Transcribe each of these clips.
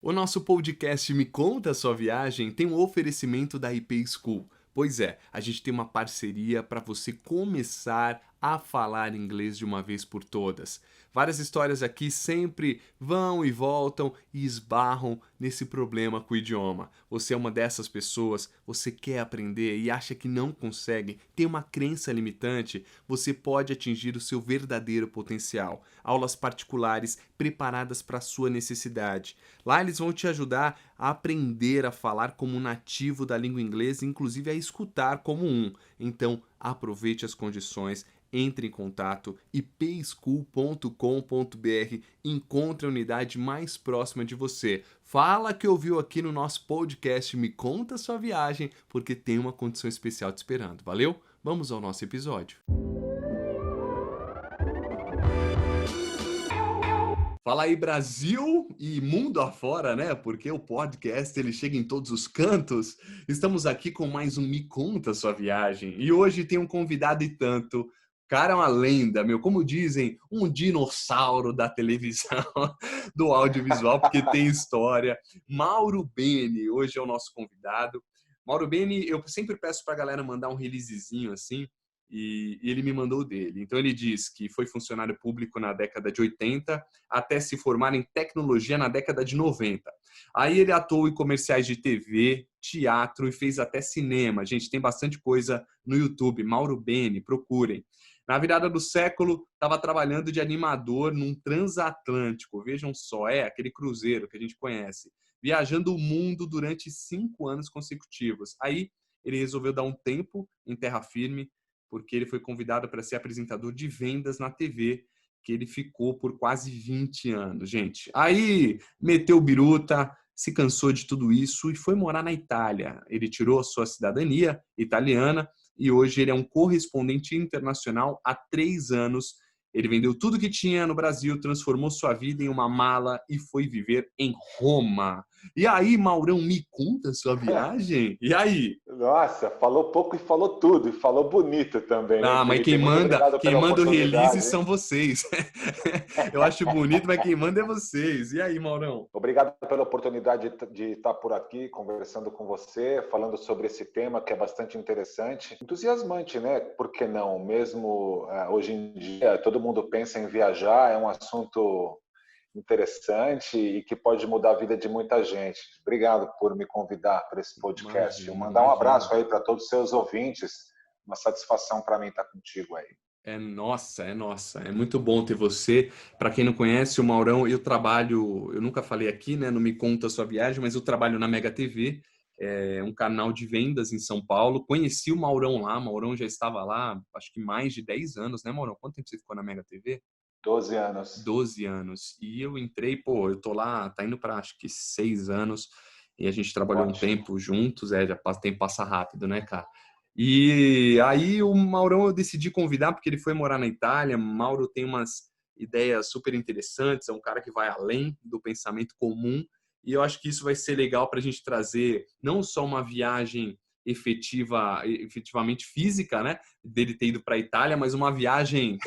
O nosso podcast Me Conta a Sua Viagem tem um oferecimento da IP School. Pois é, a gente tem uma parceria para você começar a falar inglês de uma vez por todas. Várias histórias aqui sempre vão e voltam e esbarram nesse problema com o idioma. Você é uma dessas pessoas, você quer aprender e acha que não consegue, tem uma crença limitante, você pode atingir o seu verdadeiro potencial. Aulas particulares preparadas para a sua necessidade. Lá eles vão te ajudar a aprender a falar como um nativo da língua inglesa, inclusive a escutar como um. Então, aproveite as condições, entre em contato ipschool.com.br, encontre a unidade mais próxima de você. Fala que ouviu aqui no nosso podcast Me Conta a Sua Viagem, porque tem uma condição especial te esperando. Valeu? Vamos ao nosso episódio. Fala aí, Brasil e mundo afora, né? Porque o podcast ele chega em todos os cantos. Estamos aqui com mais um Me Conta Sua Viagem. E hoje tem um convidado e tanto. O cara é uma lenda, meu. Como dizem, um dinossauro da televisão, do audiovisual, porque tem história. Mauro Beni, hoje é o nosso convidado. Mauro Beni, eu sempre peço pra galera mandar um releasezinho assim, e ele me mandou o dele. Então ele diz que foi funcionário público na década de 80 até se formar em tecnologia na década de 90. Aí ele atuou em comerciais de TV, teatro e fez até cinema. Gente, tem bastante coisa no YouTube. Mauro Beni, procurem. Na virada do século, estava trabalhando de animador num transatlântico. Vejam só, é aquele cruzeiro que a gente conhece. Viajando o mundo durante 5 anos consecutivos. Aí ele resolveu dar um tempo em terra firme, porque ele foi convidado para ser apresentador de vendas na TV, que ele ficou por quase 20 anos, gente. Aí meteu biruta, se cansou de tudo isso e foi morar na Itália. Ele tirou a sua cidadania italiana e hoje ele é um correspondente internacional há 3 anos. Ele vendeu tudo que tinha no Brasil, transformou sua vida em uma mala e foi viver em Roma. E aí, Maurão, me conta a sua viagem? E aí? Nossa, falou pouco e falou tudo, e falou bonito também, hein, Ah, mas Felipe? Muito obrigado quem pela manda o release oportunidade. são vocês. Eu acho bonito, mas quem manda é vocês. E aí, Maurão? Obrigado pela oportunidade de estar por aqui conversando com você, falando sobre esse tema que é bastante interessante, entusiasmante, né? Por que não? Mesmo hoje em dia, todo mundo pensa em viajar, é um assunto interessante e que pode mudar a vida de muita gente. Obrigado por me convidar para esse podcast. Imagina, Mandar um imagina. abraço aí para todos os seus ouvintes. Uma satisfação para mim estar contigo aí. É nossa, é nossa. É muito bom ter você. Para quem não conhece, o Maurão, eu trabalho, eu nunca falei aqui, né? Não me conta a sua viagem, mas eu trabalho na Mega TV, é um canal de vendas em São Paulo. Conheci o Maurão lá, Maurão já estava lá, acho que mais de 10 anos, né, Maurão? Quanto tempo você ficou na Mega TV? 12 anos. 12 anos. E eu entrei, pô, eu tô lá, tá indo para acho que 6 anos, e a gente trabalhou um Ótimo. tempo juntos, já passa, tempo passa rápido, né, cara? E aí o Maurão eu decidi convidar porque ele foi morar na Itália. Mauro tem umas ideias super interessantes, é um cara que vai além do pensamento comum, e eu acho que isso vai ser legal para a gente trazer não só uma viagem efetivamente física, né, dele ter ido para a Itália, mas uma viagem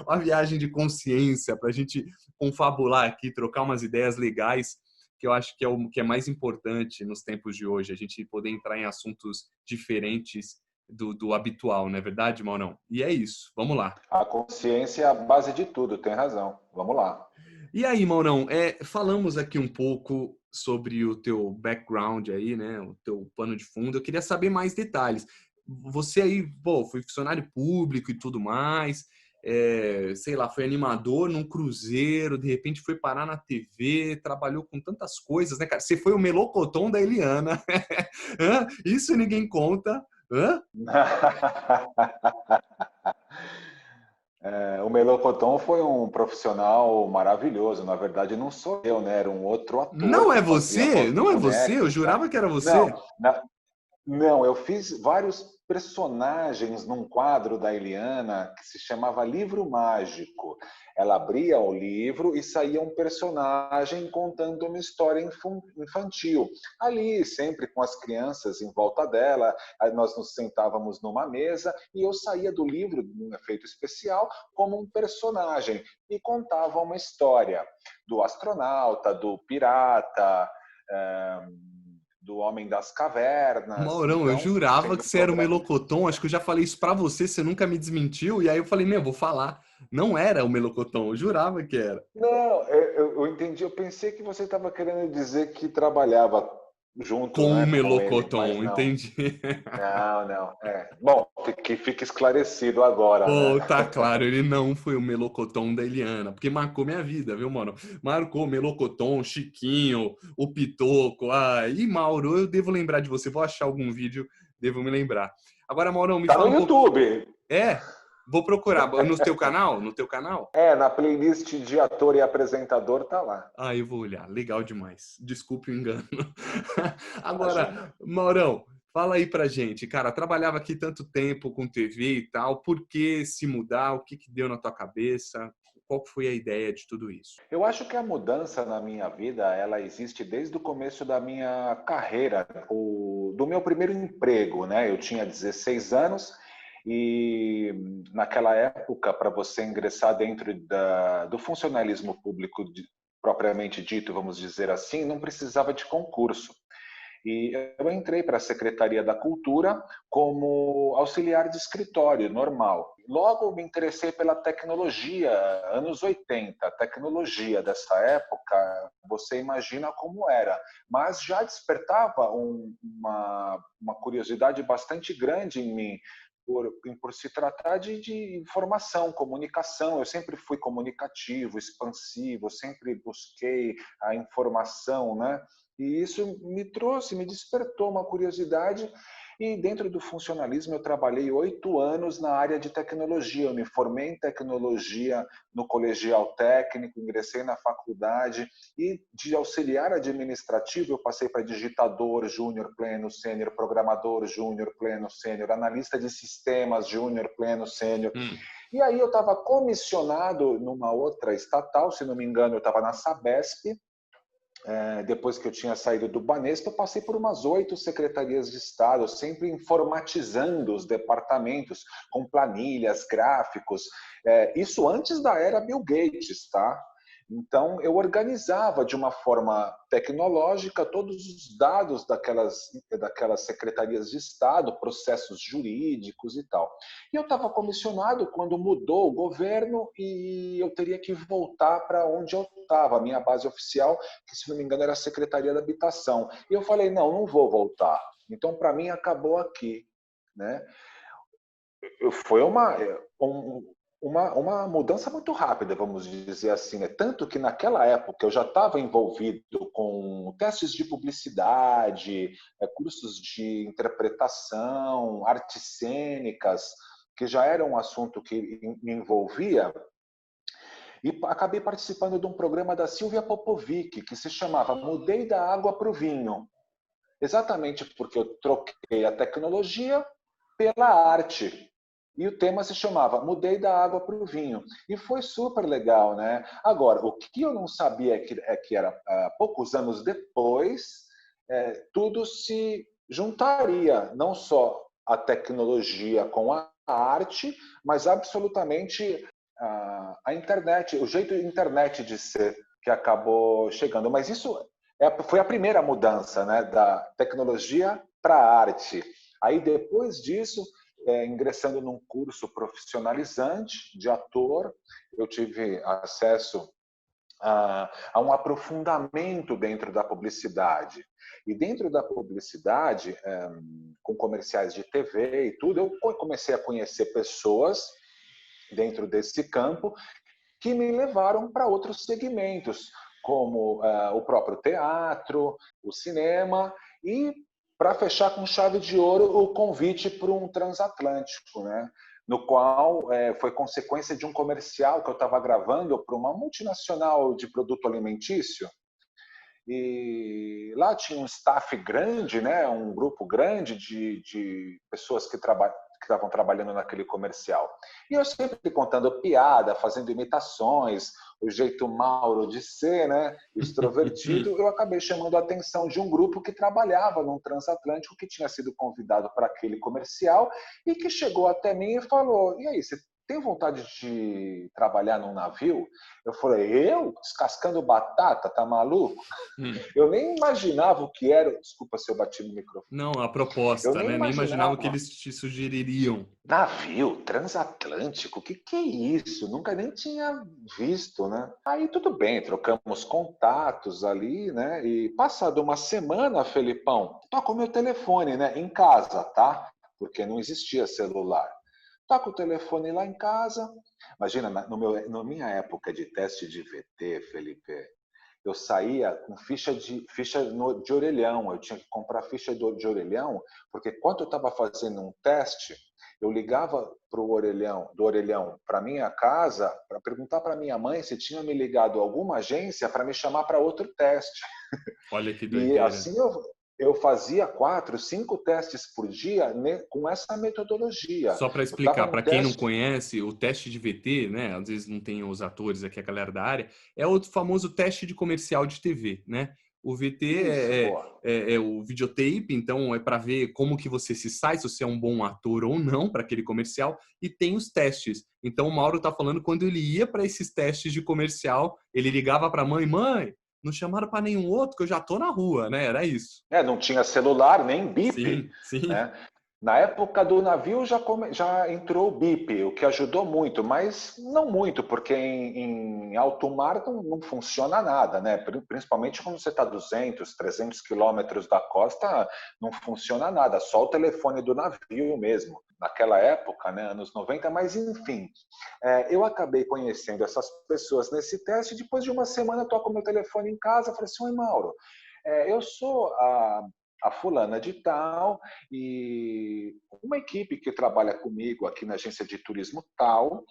uma viagem de consciência para a gente confabular aqui, trocar umas ideias legais, que eu acho que é o que é mais importante nos tempos de hoje, a gente poder entrar em assuntos diferentes do habitual, não é verdade, Maurão? E é isso, vamos lá. A consciência é a base de tudo, tem razão. Vamos lá. E aí, Maurão, falamos aqui um pouco sobre o teu background aí, né, o teu pano de fundo. Eu queria saber mais detalhes. Você aí, pô, foi funcionário público e tudo mais, sei lá, foi animador num cruzeiro, de repente foi parar na TV, trabalhou com tantas coisas, né, cara? Você foi o melocotão da Eliana. Hã? Isso ninguém conta. Hã? O Melocotão foi um profissional maravilhoso. Na verdade, não sou eu, né? Era um outro ator Não que é fazia você? voz do Não é você? Eu boneco, tá? jurava que era Não, você. Não, eu fiz vários personagens num quadro da Eliana que se chamava Livro Mágico. Ela abria o livro e saía um personagem contando uma história infantil. Ali, sempre com as crianças em volta dela, aí nós nos sentávamos numa mesa e eu saía do livro, num efeito especial, como um personagem e contava uma história do astronauta, do pirata, eh, do Homem das Cavernas. Maurão, eu Então, jurava sempre que você era o programa. Melocoton. Acho que eu já falei isso pra você, você nunca me desmentiu. E aí eu falei, meu, vou falar. Não era o Melocoton, eu jurava que era. Não, eu entendi. Eu pensei que você estava querendo dizer que trabalhava junto, Com o né, com ele, mas Melocoton, não. entendi. Não, não. Bom, que fique esclarecido agora, né? Pô, tá claro, ele não foi o Melocoton da Eliana, porque marcou minha vida, viu, mano? Marcou o Melocoton, Chiquinho, o Pitoco, e Mauro, eu devo lembrar de você, vou achar algum vídeo, devo me lembrar. Agora, Maurão, me Tá no fala um pouco. YouTube. É? Vou procurar. No teu canal? No teu canal? Na playlist de ator e apresentador tá lá. Eu vou olhar. Legal demais. Desculpe o engano. Agora, Imagina. Maurão, fala aí pra gente. Cara, trabalhava aqui tanto tempo com TV e tal. Por que se mudar? O que que deu na tua cabeça? Qual foi a ideia de tudo isso? Eu acho que a mudança na minha vida, ela existe desde o começo da minha carreira, do meu primeiro emprego, né? Eu tinha 16 anos e naquela época, para você ingressar dentro do funcionalismo público propriamente dito, vamos dizer assim, não precisava de concurso. E eu entrei para a Secretaria da Cultura como auxiliar de escritório, normal. Logo me interessei pela tecnologia, anos 80. A tecnologia dessa época, você imagina como era. Mas já despertava uma curiosidade bastante grande em mim, por se tratar de informação, comunicação. Eu sempre fui comunicativo, expansivo, sempre busquei a informação, né? E isso me despertou uma curiosidade. E dentro do funcionalismo, eu trabalhei 8 anos na área de tecnologia. Eu me formei em tecnologia no colegial técnico, ingressei na faculdade e de auxiliar administrativo eu passei para digitador júnior, pleno, sênior, programador júnior, pleno, sênior, analista de sistemas júnior, pleno, sênior. Hum. E aí eu estava comissionado numa outra estatal, se não me engano, eu estava na Sabesp. Depois que eu tinha saído do Banespa, eu passei por umas 8 secretarias de Estado, sempre informatizando os departamentos, com planilhas, gráficos. Isso antes da era Bill Gates, tá? Então, eu organizava de uma forma tecnológica todos os dados daquelas secretarias de Estado, processos jurídicos e tal. E eu estava comissionado quando mudou o governo e eu teria que voltar para onde eu estava, a minha base oficial, que, se não me engano, era a Secretaria da Habitação. E eu falei, não vou voltar. Então, para mim, acabou aqui, né? Foi uma mudança muito rápida, vamos dizer assim. Né? Tanto que naquela época eu já estava envolvido com testes de publicidade, cursos de interpretação, artes cênicas, que já era um assunto que me envolvia. E acabei participando de um programa da Silvia Popovic, que se chamava Mudei da Água para o Vinho. Exatamente porque eu troquei a tecnologia pela arte. E o tema se chamava Mudei da Água para o Vinho. E foi super legal, né? Agora, o que eu não sabia é que era poucos anos depois, tudo se juntaria, não só a tecnologia com a arte, mas absolutamente a internet, o jeito internet de ser que acabou chegando. Mas isso foi a primeira mudança, né, da tecnologia para a arte. Aí depois disso, ingressando num curso profissionalizante de ator, eu tive acesso a um aprofundamento dentro da publicidade. E dentro da publicidade, com comerciais de TV e tudo, eu comecei a conhecer pessoas dentro desse campo que me levaram para outros segmentos, como o próprio teatro, o cinema e, para fechar com chave de ouro, o convite para um transatlântico, né? No qual foi consequência de um comercial que eu estava gravando para uma multinacional de produto alimentício. E lá tinha um staff grande, né? Um grupo grande de pessoas que estavam trabalhando naquele comercial. E eu sempre contando piada, fazendo imitações, o jeito Mauro de ser, né? Extrovertido, eu acabei chamando a atenção de um grupo que trabalhava num transatlântico que tinha sido convidado para aquele comercial e que chegou até mim e falou: "E aí, você tem vontade de trabalhar num navio?" Eu falei: "Eu? Descascando batata? Tá maluco?" Eu nem imaginava o que era. Desculpa se eu bati no microfone. Não, a Eu proposta, nem né? Nem imaginava o que imaginava. eles te sugeririam. Navio transatlântico, o que é isso? Nunca nem tinha visto, né? Aí tudo bem, trocamos contatos ali, né? E passado uma semana, Felipão, toca o meu telefone, né? Em casa, tá? Porque não existia celular. Toca o telefone lá em casa. Imagina, na minha época de teste de VT, Felipe, eu saía com de orelhão. Eu tinha que comprar ficha de orelhão, porque quando eu estava fazendo um teste, eu ligava do orelhão para minha casa para perguntar para minha mãe se tinha me ligado a alguma agência para me chamar para outro teste. Olha que E doideira. assim eu fazia 4, 5 testes por dia com essa metodologia. Só para Eu estava explicar, num para quem não teste. conhece, o teste de VT, né? Às vezes não tem os atores aqui, a galera da área, é o famoso teste de comercial de TV, né? O VT Isso, boa. é o videotape, então é para ver como que você se sai, se você é um bom ator ou não para aquele comercial, e tem os testes. Então o Mauro tá falando quando ele ia para esses testes de comercial, ele ligava para a mãe, mãe, não chamaram para nenhum outro, que eu já tô na rua, né? Era isso. Não tinha celular, nem bip, Sim, sim. né? Na época do navio já entrou o bip, o que ajudou muito, mas não muito, porque em alto mar não funciona nada, né? Principalmente quando você está a 200, 300 quilômetros da costa, não funciona nada, só o telefone do navio mesmo. Naquela época, né, anos 90, mas enfim, eu acabei conhecendo essas pessoas nesse teste. Depois de uma semana, eu toco meu telefone em casa, falei assim: "Oi, Mauro, eu sou a fulana de tal e uma equipe que trabalha comigo aqui na agência de turismo tal,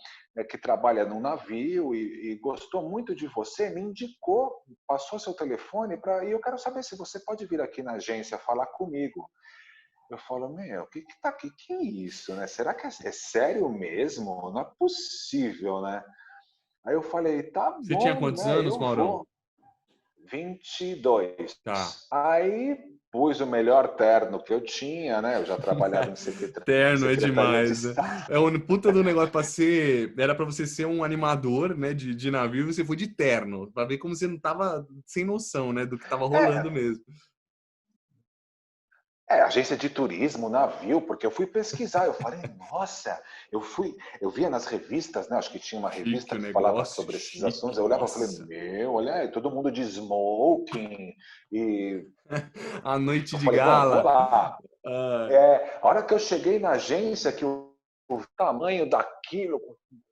que trabalha num navio e gostou muito de você, me indicou, passou seu telefone e eu quero saber se você pode vir aqui na agência falar comigo." Eu falo: "Meu, o que que tá aqui? Que é isso, né? Será que é sério mesmo? Não é possível, né?" Aí eu falei: "Tá Você tinha bom, quantos né? anos, Eu Maurão? vou." 22. Tá. Aí pus o melhor terno que eu tinha, né? Eu já trabalhava em Terno é Secretaria de demais, né? Estado. É um puta do negócio para ser. Era para você ser um animador, né? De navio, você foi de terno, para ver como você não tava sem noção, né? Do que tava rolando É, mesmo. agência de turismo, navio, porque eu fui pesquisar, eu falei, nossa, eu via nas revistas, né? Acho que tinha uma Chique revista o que falava negócio, sobre esses assuntos. chique, Eu olhava e falei, nossa. meu, olha aí, todo mundo de smoking. E A noite eu de falei, bom, vou gala. lá. Ah, A hora que eu cheguei na agência, que o tamanho daquilo,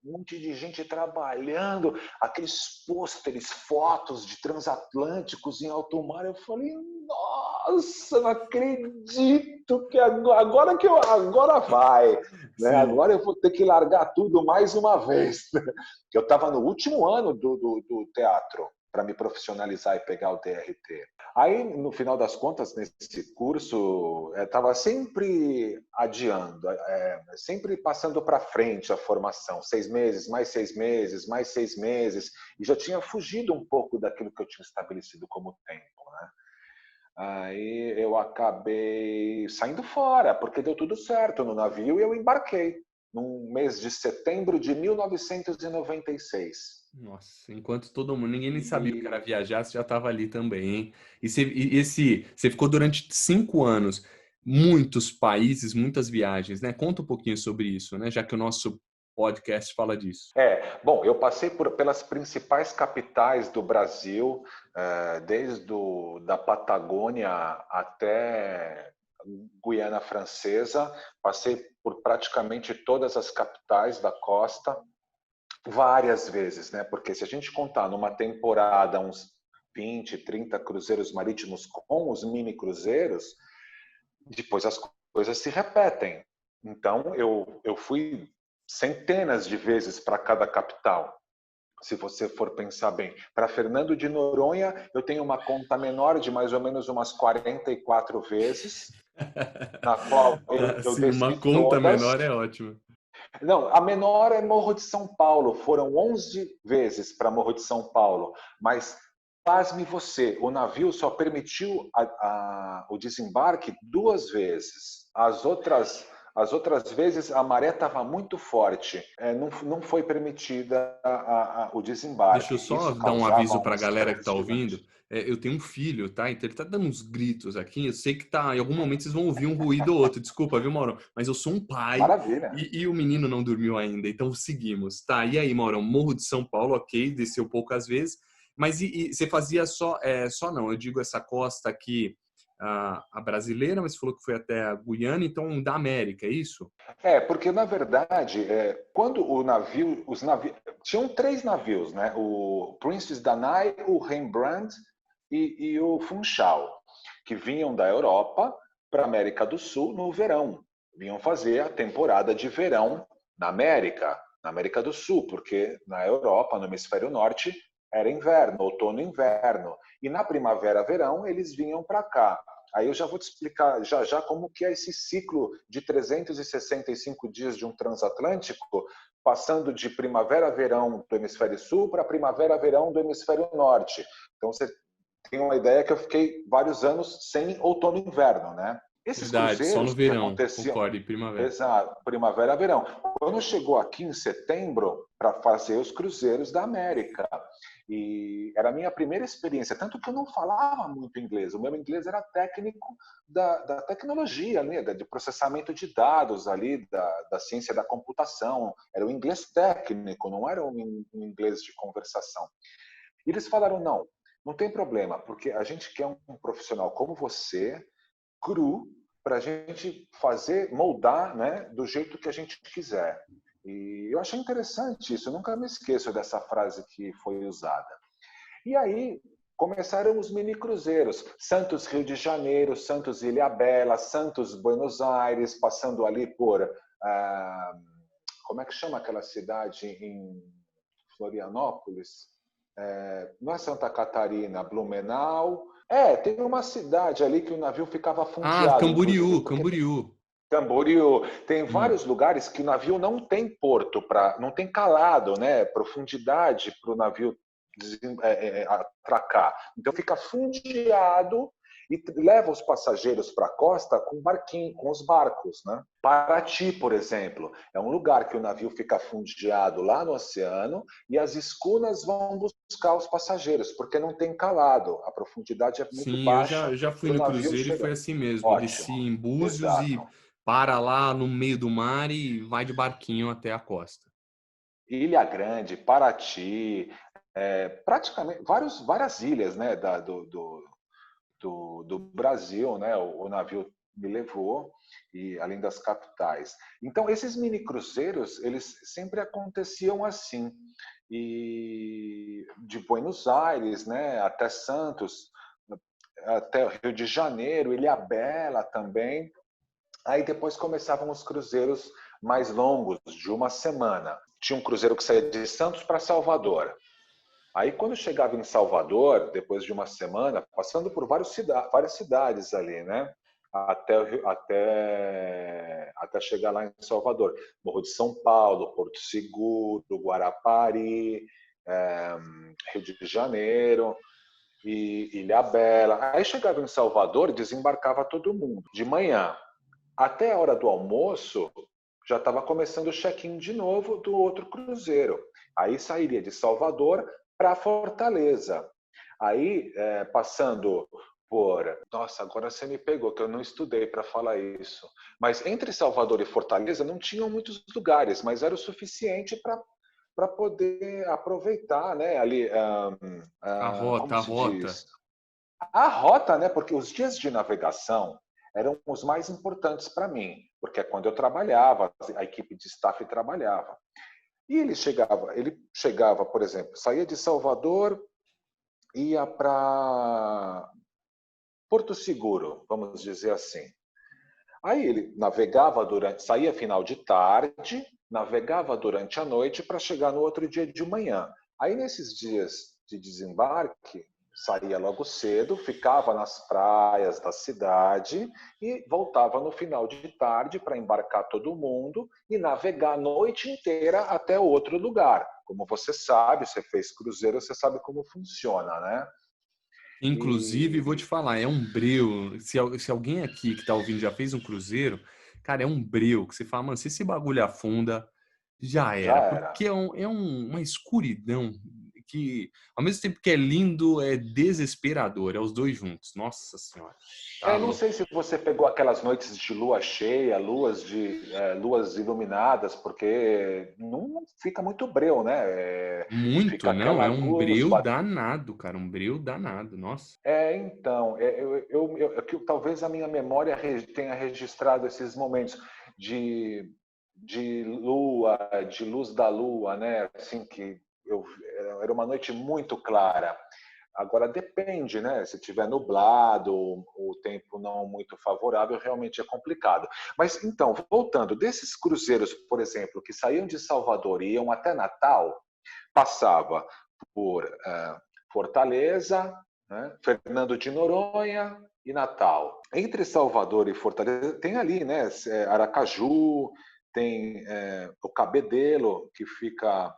um monte de gente trabalhando, aqueles pôsteres, fotos de transatlânticos em alto mar, eu falei, nossa, não acredito que agora vai, né? sim. Agora eu vou ter que largar tudo mais uma vez. Eu estava no último ano do teatro para me profissionalizar e pegar o DRT. Aí, no final das contas, nesse curso, estava sempre adiando, sempre passando para frente a formação, 6 meses, mais 6 meses, mais 6 meses, e já tinha fugido um pouco daquilo que eu tinha estabelecido como tempo, né? Aí eu acabei saindo fora, porque deu tudo certo no navio e eu embarquei no mês de setembro de 1996. Nossa, enquanto todo mundo, ninguém nem sabia o que era E viajar, você já estava ali também, hein? Você ficou durante 5 anos, muitos países, muitas viagens, né? Conta um pouquinho sobre isso, né? Já que o nosso podcast fala disso. bom, eu passei pelas principais capitais do Brasil, desde da Patagônia até Guiana Francesa, passei por praticamente todas as capitais da costa, várias vezes, né? Porque se a gente contar numa temporada uns 20, 30 cruzeiros marítimos com os mini cruzeiros, depois as coisas se repetem. Então, eu fui centenas de vezes para cada capital. se você for pensar bem. Para Fernando de Noronha, eu tenho uma conta menor de mais ou menos umas 44 vezes, na qual eu Sim, uma desci conta todas. menor é ótimo. Não, a menor é Morro de São Paulo, foram 11 vezes para Morro de São Paulo, mas pasme você, o navio só permitiu o desembarque 2 vezes. As outras vezes a maré estava muito forte, não foi permitida o Deixa eu desembarque. só Isso dar um causava aviso para um a galera que estresse está ouvindo. gigante. Eu tenho um filho, tá? Então ele tá dando uns gritos aqui. Eu sei que tá, em algum momento vocês vão ouvir um ruído ou outro. Desculpa, viu, Mauro? Mas eu sou um pai Maravilha. e o menino não dormiu ainda. Então seguimos, tá? E aí, Mauro? Morro de São Paulo, ok, desceu poucas vezes. Mas e você fazia só não? Eu digo essa costa aqui, a brasileira, mas você falou que foi até a Guiana, então da América, é isso? Porque na verdade, quando os navios, tinham 3 navios, né? O Princess Danai, o Rembrandt e o Funchal, que vinham da Europa para a América do Sul no verão, vinham fazer a temporada de verão na América do Sul, porque na Europa, no hemisfério norte, era inverno, outono e inverno, e na primavera-verão eles vinham para cá. Aí eu já vou te explicar já já como que é esse ciclo de 365 dias de um transatlântico, passando de primavera-verão do hemisfério sul para primavera-verão do hemisfério norte. Então você tem uma ideia que eu fiquei vários anos sem outono e inverno, né? Esses Verdade, só no cruzeiros que verão, aconteciam, concordo, e primavera. exato, primavera-verão. Quando chegou aqui em setembro para fazer os cruzeiros da América, e era a minha primeira experiência, tanto que eu não falava muito inglês. O meu inglês era técnico da tecnologia, né? De processamento de dados ali, da ciência da computação. Era o inglês técnico, não era um inglês de conversação. E eles falaram, não tem problema, porque a gente quer um profissional como você, cru, para a gente fazer, moldar, né, do jeito que a gente quiser. E eu achei interessante isso, eu nunca me esqueço dessa frase que foi usada. E aí começaram os mini cruzeiros, Santos Rio de Janeiro, Santos Ilhabela, Santos Buenos Aires, passando ali por, como é que chama aquela cidade em Florianópolis? Não é Santa Catarina, Blumenau. Tem uma cidade ali que o navio ficava Ah, fundeado, inclusive Camboriú, porque Camboriú. Camboriú. Tem Hum. vários lugares que o navio não tem porto, não tem calado, né? Profundidade para o navio atracar. Então fica fundeado e leva os passageiros para a costa com barquinho, com os barcos, né? Paraty, por exemplo, é um lugar que o navio fica fundeado lá no oceano e as escunas vão buscar os passageiros, porque não tem calado, a profundidade é muito Sim, eu baixa já fui para o no navio cruzeiro e foi chegar. assim mesmo. Eu desci Ótimo, em Búzios exato. e para lá no meio do mar e vai de barquinho até a costa. Ilha Grande, Paraty, praticamente várias ilhas, né, do Brasil, né, o navio me levou, e além das capitais. Então, esses mini cruzeiros, eles sempre aconteciam assim, e de Buenos Aires, né, até Santos, até Rio de Janeiro, Ilhabela também. Aí depois começavam os cruzeiros mais longos, de uma semana. Tinha um cruzeiro que saía de Santos para Salvador. Aí quando chegava em Salvador, depois de uma semana, passando por várias cidades ali, né? Até chegar lá em Salvador. Morro de São Paulo, Porto Seguro, Guarapari, Rio de Janeiro e Ilhabela. Aí chegava em Salvador e desembarcava todo mundo. De manhã, até a hora do almoço, já estava começando o check-in de novo do outro cruzeiro. Aí sairia de Salvador para Fortaleza. Aí, passando por... Nossa, agora você me pegou, que eu não estudei para falar isso. Mas entre Salvador e Fortaleza não tinham muitos lugares, mas era o suficiente para poder aproveitar, né? Ali, como A se rota. diz? A rota, né? Porque os dias de navegação eram os mais importantes para mim, porque é quando eu trabalhava, a equipe de staff trabalhava. E ele chegava, por exemplo, saía de Salvador, ia para Porto Seguro, vamos dizer assim. Aí ele saía final de tarde, navegava durante a noite para chegar no outro dia de manhã. Aí, nesses dias de desembarque, saía logo cedo, ficava nas praias da cidade e voltava no final de tarde para embarcar todo mundo e navegar a noite inteira até outro lugar. Como você sabe, você fez cruzeiro, você sabe como funciona, né? Inclusive, vou te E falar, é um breu. Se alguém aqui que tá ouvindo já fez um cruzeiro, cara, é um breu que você fala, mano, se esse bagulho afunda, já já era. era. Porque uma escuridão que, ao mesmo tempo que é lindo, é desesperador. É os dois juntos. Nossa Senhora. Tá Não louco. sei se você pegou aquelas noites de lua cheia, luas iluminadas, porque não fica muito breu, né? Muito, Fica não, aquela é um luz. breu danado, cara. Um breu danado. Nossa. Então, talvez a minha memória tenha registrado esses momentos de, de lua, de luz da lua, né? Assim que era uma noite muito clara. Agora depende, né? Se tiver nublado, o tempo não muito favorável, realmente é complicado. Mas então, voltando, desses cruzeiros, por exemplo, que saíam de Salvador e iam até Natal, passava por Fortaleza, né? Fernando de Noronha e Natal. Entre Salvador e Fortaleza tem ali, né? Aracaju, tem o Cabedelo, que fica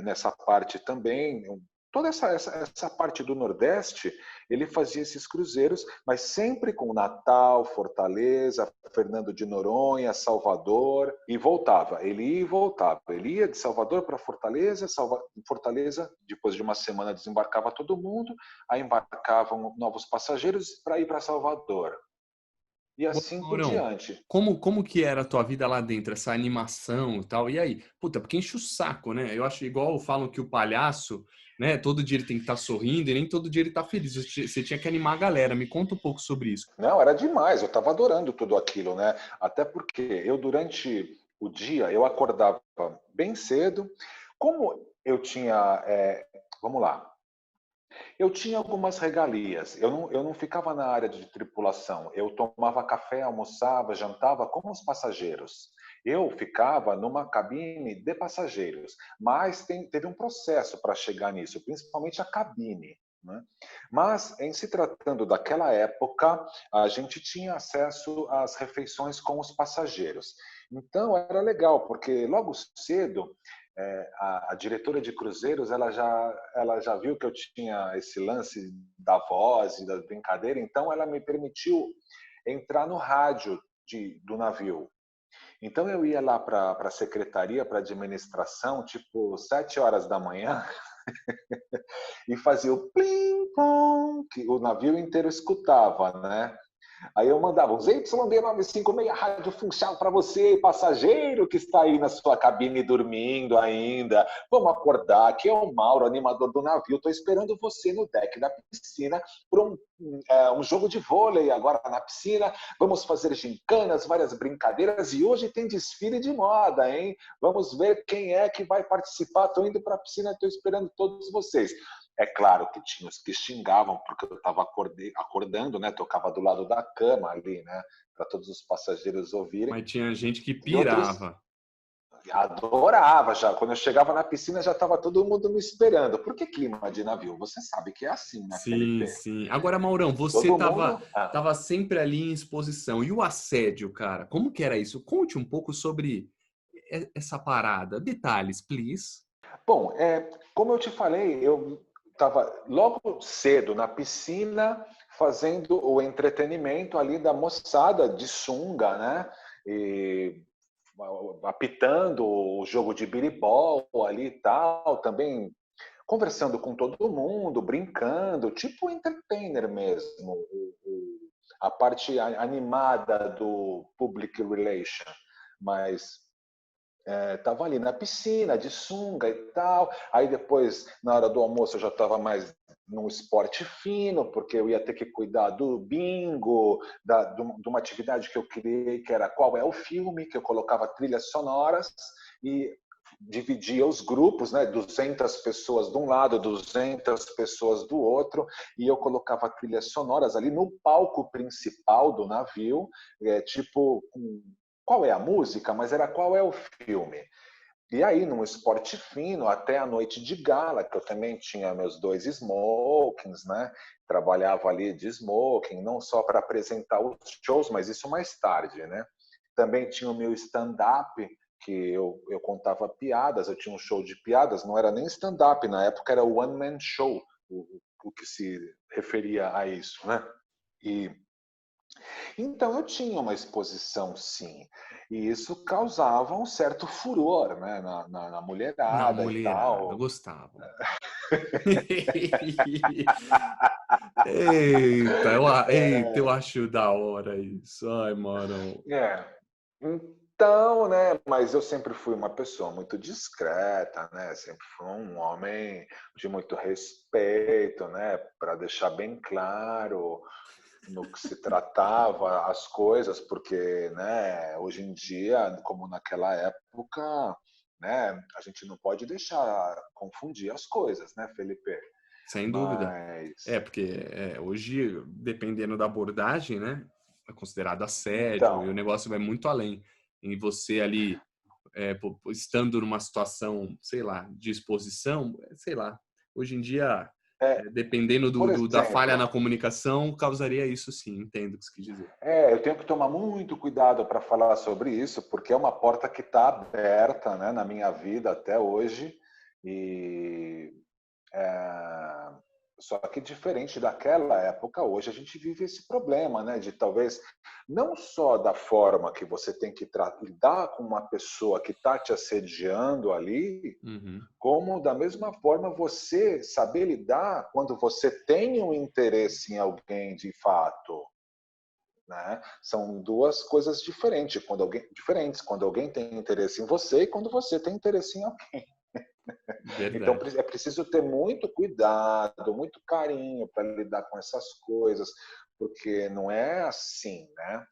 nessa parte também. Toda essa parte do Nordeste, ele fazia esses cruzeiros, mas sempre com Natal, Fortaleza, Fernando de Noronha, Salvador, e voltava. Ele ia e voltava. Ele ia de Salvador para Fortaleza, Fortaleza, depois de uma semana desembarcava todo mundo, aí embarcavam novos passageiros para ir para Salvador. E Ô, assim por Maurão, diante. como que era a tua vida lá dentro, essa animação e tal? E aí? Puta, porque enche o saco, né? Eu acho igual falam que o palhaço, né, todo dia ele tem que estar sorrindo e nem todo dia ele tá feliz. Você tinha que animar a galera. Me conta um pouco sobre isso. Não, era demais, eu estava adorando tudo aquilo, né? Até porque eu, durante o dia, eu acordava bem cedo. Como eu tinha, vamos lá, eu tinha algumas regalias. Eu não ficava na área de tripulação. Eu tomava café, almoçava, jantava com os passageiros. Eu ficava numa cabine de passageiros, mas teve um processo para chegar nisso, principalmente a cabine, né? Mas, em se tratando daquela época, a gente tinha acesso às refeições com os passageiros. Então, era legal, porque logo cedo a diretora de cruzeiros ela já viu que eu tinha esse lance da voz e da brincadeira, então ela me permitiu entrar no rádio do navio. Então eu ia lá para a secretaria, para a administração, tipo 7 horas da manhã, e fazia o plim plom, que o navio inteiro escutava, né? Aí eu mandava os YD956 rádio funcional para você, passageiro que está aí na sua cabine dormindo ainda. Vamos acordar, aqui é o Mauro, animador do navio. Estou esperando você no deck da piscina para um jogo de vôlei agora na piscina. Vamos fazer gincanas, várias brincadeiras e hoje tem desfile de moda, hein? Vamos ver quem é que vai participar. Estou indo para a piscina, estou esperando todos vocês. É claro que tinha os que xingavam, porque eu estava acordando, né? Tocava do lado da cama ali, né? Para todos os passageiros ouvirem. Mas tinha gente que E outros pirava. adorava já. Quando eu chegava na piscina, já estava todo mundo me esperando. Por que clima de navio? Você sabe que é assim, né, Sim, Felipe? sim. Agora, Maurão, você Todo tava, mundo. tava sempre ali em exposição. E o assédio, cara? Como que era isso? Conte um pouco sobre essa parada. Detalhes, please. Bom, como eu te falei, eu estava logo cedo na piscina fazendo o entretenimento ali da moçada de sunga, né? E apitando o jogo de biribol ali e tal, também conversando com todo mundo, brincando, tipo entertainer mesmo, a parte animada do public relation, mas estava ali na piscina, de sunga e tal. Aí depois, na hora do almoço, eu já estava mais num esporte fino, porque eu ia ter que cuidar do bingo, de uma atividade que eu criei, que era qual é o filme, que eu colocava trilhas sonoras e dividia os grupos, né, 200 pessoas de um lado, 200 pessoas do outro, e eu colocava trilhas sonoras ali no palco principal do navio, tipo, qual é a música, mas era qual é o filme. E aí, num esporte fino, até a noite de gala, que eu também tinha meus 2 smokings, né? Trabalhava ali de smoking, não só para apresentar os shows, mas isso mais tarde, né? Também tinha o meu stand-up, que eu contava piadas, eu tinha um show de piadas, não era nem stand-up, na época era o one-man show, o que se referia a isso, né? E então eu tinha uma exposição, sim, e isso causava um certo furor, né, na Na mulherada e mulherada, tal. gostavam. Eita, eita, eu acho da hora isso. Ai, Maurão. É. Então, né, mas eu sempre fui uma pessoa muito discreta, né, sempre fui um homem de muito respeito, né, para deixar bem claro no que se tratava as coisas, porque, né, hoje em dia, como naquela época, né, a gente não pode deixar confundir as coisas, né, Felipe? Sem dúvida. Mas, Porque hoje, dependendo da abordagem, né, é considerado assédio e o então, negócio vai muito além. E você ali, estando numa situação, sei lá, de exposição, sei lá, hoje em dia, é, dependendo por da falha exemplo, na comunicação, causaria isso sim, entendo o que você quis dizer. eu tenho que tomar muito cuidado para falar sobre isso, porque é uma porta que está aberta, né, na minha vida até hoje. E é, só que diferente daquela época, hoje a gente vive esse problema, né, de talvez não só da forma que você tem que lidar com uma pessoa que está te assediando ali, Uhum. como da mesma forma você saber lidar quando você tem um interesse em alguém de fato, né? São duas coisas diferentes quando alguém tem interesse em você e quando você tem interesse em alguém. Então Verdade. é preciso ter muito cuidado, muito carinho para lidar com essas coisas, porque não é assim, né?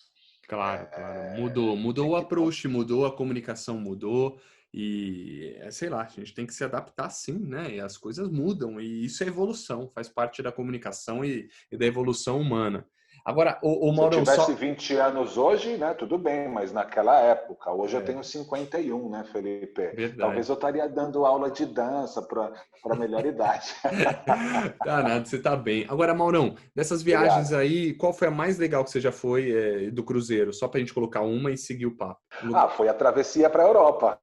Claro, claro. Mudou Tem o que approach, mudou a comunicação, mudou e, sei lá, a gente tem que se adaptar sim, né? E as coisas mudam e isso é evolução, faz parte da comunicação e da evolução humana. Agora, o Se eu Maurão, tivesse só... 20 anos hoje, né, tudo bem, mas naquela época, hoje eu É, tenho 51, né, Felipe? Talvez verdade. eu estaria dando aula de dança para a melhor idade. Tá nada, você tá bem. Agora, Maurão, dessas viagens Obrigado. aí, qual foi a mais legal que você já foi, do cruzeiro? Só pra gente colocar uma e seguir o papo. Ah, foi a travessia para a Europa.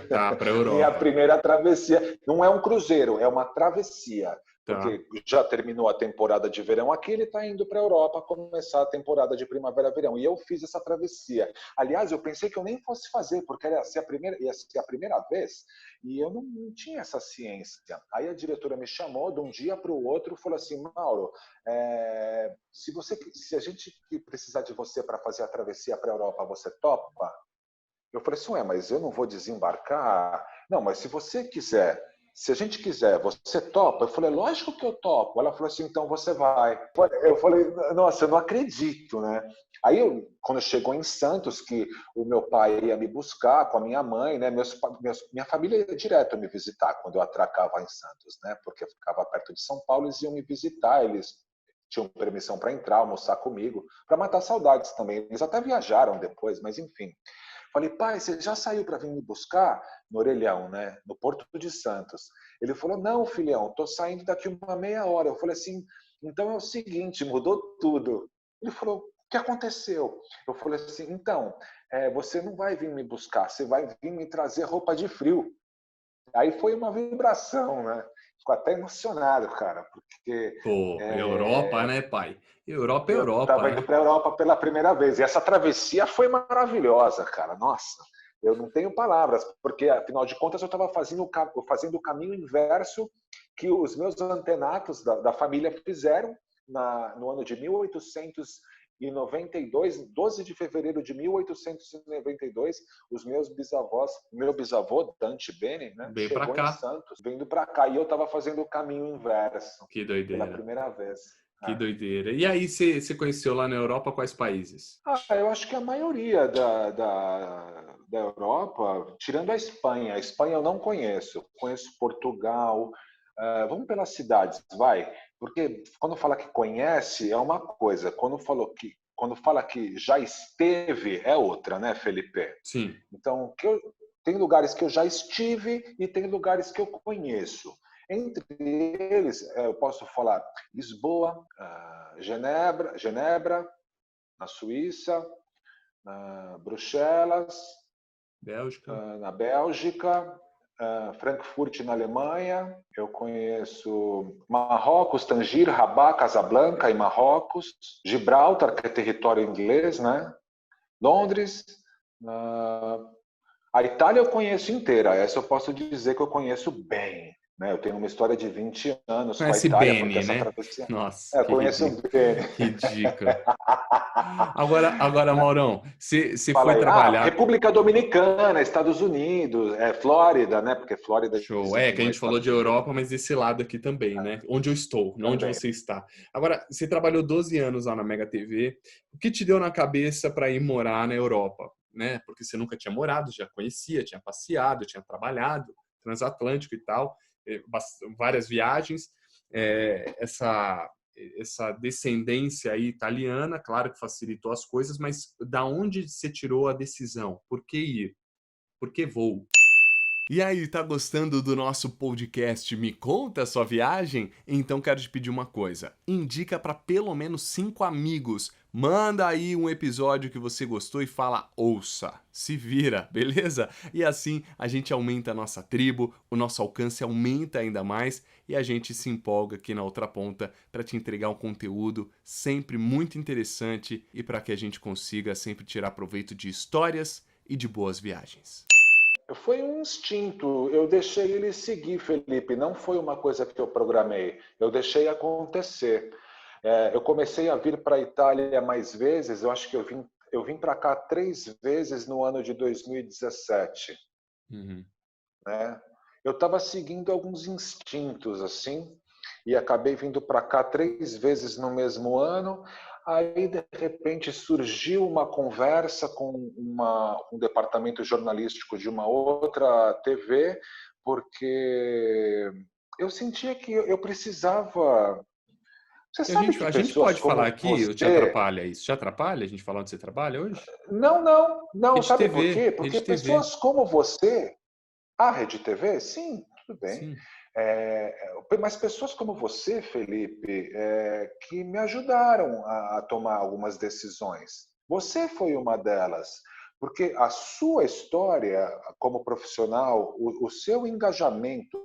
Tá, pra Minha Europa. primeira travessia. Não é um cruzeiro, é uma travessia. Tá. Porque já terminou a temporada de verão aqui, ele está indo para a Europa começar a temporada de primavera-verão. E eu fiz essa travessia. Aliás, eu pensei que eu nem fosse fazer, porque ia ser a primeira vez, e eu não tinha essa ciência. Aí a diretora me chamou de um dia para o outro e falou assim: Mauro, se a gente precisar de você para fazer a travessia para a Europa, você topa? Eu falei assim, ué, mas eu não vou desembarcar? Não, mas se você quiser, se a gente quiser, você topa? Eu falei, lógico que eu topo. Ela falou assim, então você vai. Eu falei, nossa, eu não acredito, né? Aí, quando chegou em Santos, que o meu pai ia me buscar com a minha mãe, né? Minha família ia direto me visitar quando eu atracava em Santos, né? Porque eu ficava perto de São Paulo, eles iam me visitar, eles tinham permissão para entrar, almoçar comigo, para matar saudades também. Eles até viajaram depois, mas enfim. Falei, pai, você já saiu para vir me buscar? No Orelhão, né? No Porto de Santos. Ele falou, não, filhão, tô saindo daqui uma meia hora. Eu falei assim, então é o seguinte, mudou tudo. Ele falou, o que aconteceu? Eu falei assim, então, você não vai vir me buscar, você vai vir me trazer roupa de frio. Aí foi uma vibração, né? Ficou até emocionado, cara, porque Pô, Europa, né, pai? Europa é eu Europa, estava indo né? para a Europa pela primeira vez. E essa travessia foi maravilhosa, cara. Nossa, eu não tenho palavras, porque afinal de contas eu estava fazendo o caminho inverso que os meus antenatos da família fizeram no ano de 1892, 12 de fevereiro de 1892, os meus bisavós, meu bisavô, Dante Bene, né, Veio pra chegou em cá. Santos, vindo para cá, e eu estava fazendo o caminho inverso Que pela doideira. primeira vez. Que doideira. E aí, você conheceu lá na Europa quais países? Eu acho que a maioria da Europa, tirando a Espanha. A Espanha eu não conheço. Conheço Portugal. Vamos pelas cidades, vai. Porque quando fala que conhece é uma coisa. Quando fala que já esteve é outra, né, Felipe? Sim. Então, Tem lugares que eu já estive e tem lugares que eu conheço. Entre eles, eu posso falar Lisboa, Genebra, na Suíça, Bruxelas, Bélgica. na Bélgica, Frankfurt, na Alemanha. Eu conheço Marrocos, Tanger, Rabat, Casablanca e Marrocos. Gibraltar, que é território inglês, né? Londres. A Itália eu conheço inteira. Essa eu posso dizer que eu conheço bem. Né? Eu tenho uma história de 20 anos com a Conhece Itália, porque Beni, essa né? travessia... Nossa, que eu conheço ridículo. bem. Ridículo. Agora, Maurão, você Fala foi aí. trabalhar. República Dominicana, Estados Unidos, Flórida, né? Porque Flórida Show. É, existe que a no gente falou de Estados Europa, Unidos mas desse lado aqui também, né? Onde eu estou, não onde também. você está. Agora, você trabalhou 12 anos lá na Mega TV. O que te deu na cabeça para ir morar na Europa, né? Porque você nunca tinha morado, já conhecia, tinha passeado, tinha trabalhado, transatlântico e tal, várias viagens. Essa descendência aí italiana, claro que facilitou as coisas, mas da onde você tirou a decisão? Por que ir? Por que vou? E aí, tá gostando do nosso podcast Me Conta a Sua Viagem? Então quero te pedir uma coisa. Indica para pelo menos 5 amigos. Manda aí um episódio que você gostou e fala ouça. Se vira, beleza? E assim a gente aumenta a nossa tribo, o nosso alcance aumenta ainda mais e a gente se empolga aqui na outra ponta para te entregar um conteúdo sempre muito interessante e para que a gente consiga sempre tirar proveito de histórias e de boas viagens. Foi um instinto, eu deixei ele seguir, Felipe, não foi uma coisa que eu programei, eu deixei acontecer. Eu comecei a vir para a Itália mais vezes, eu acho que eu vim para cá 3 vezes no ano de 2017. Uhum. Né? Eu estava seguindo alguns instintos, assim, e acabei vindo para cá 3 vezes no mesmo ano. Aí, de repente, surgiu uma conversa com um departamento jornalístico de uma outra TV, porque eu sentia que eu precisava. Você sabe que A gente pessoas pode falar como aqui, ou te você. atrapalha isso? Te atrapalha a gente falar onde você trabalha hoje? Não, não, não. Rede Sabe por TV, quê? Porque Rede TV. pessoas como você. A Rede TV? Sim, tudo bem. Sim. Mas pessoas como você, Felipe, que me ajudaram a tomar algumas decisões. Você foi uma delas, porque a sua história como profissional, o seu engajamento,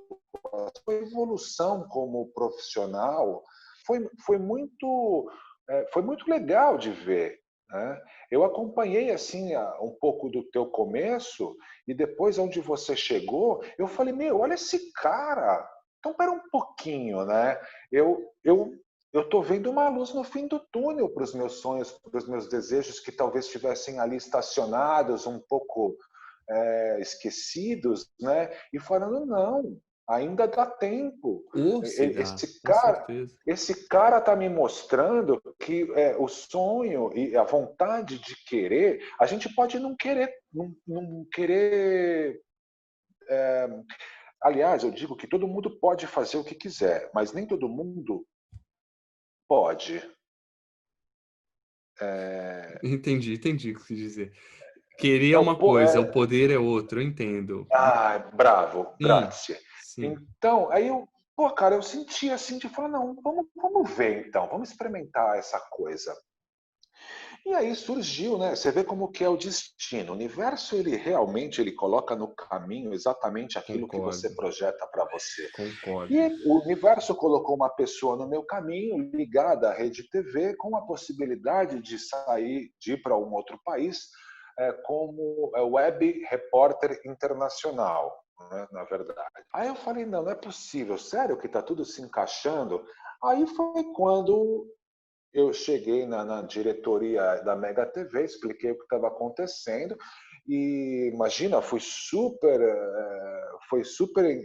a sua evolução como profissional foi foi muito legal de ver. Né? Eu acompanhei assim um pouco do teu começo e depois onde você chegou, eu falei, meu, olha esse cara. Então, pera um pouquinho, né? Eu tô vendo uma luz no fim do túnel para os meus sonhos, para os meus desejos que talvez estivessem ali estacionados, um pouco esquecidos, né? E falando, não, ainda dá tempo. Ou se dá, Esse com cara, certeza. esse cara está me mostrando que o sonho e a vontade de querer, a gente pode não querer, não querer. Aliás, eu digo que todo mundo pode fazer o que quiser, mas nem todo mundo pode. Entendi o que você dizer. Querer é uma coisa, o poder é outro, eu entendo. Bravo, Sim, grazie. sim. Então, aí cara, eu senti assim de falar, não, vamos ver então, vamos experimentar essa coisa. E aí surgiu, né? Você vê como que é o destino. O universo, ele realmente ele coloca no caminho exatamente aquilo que você Concordo, projeta para você. E concordo. o universo colocou uma pessoa no meu caminho ligada à Rede TV com a possibilidade de sair, de ir para um outro país como web repórter internacional, né, na verdade. Aí eu falei, não é possível, sério que está tudo se encaixando? Aí foi quando eu cheguei na diretoria da Mega TV, expliquei o que estava acontecendo e imagina, foi super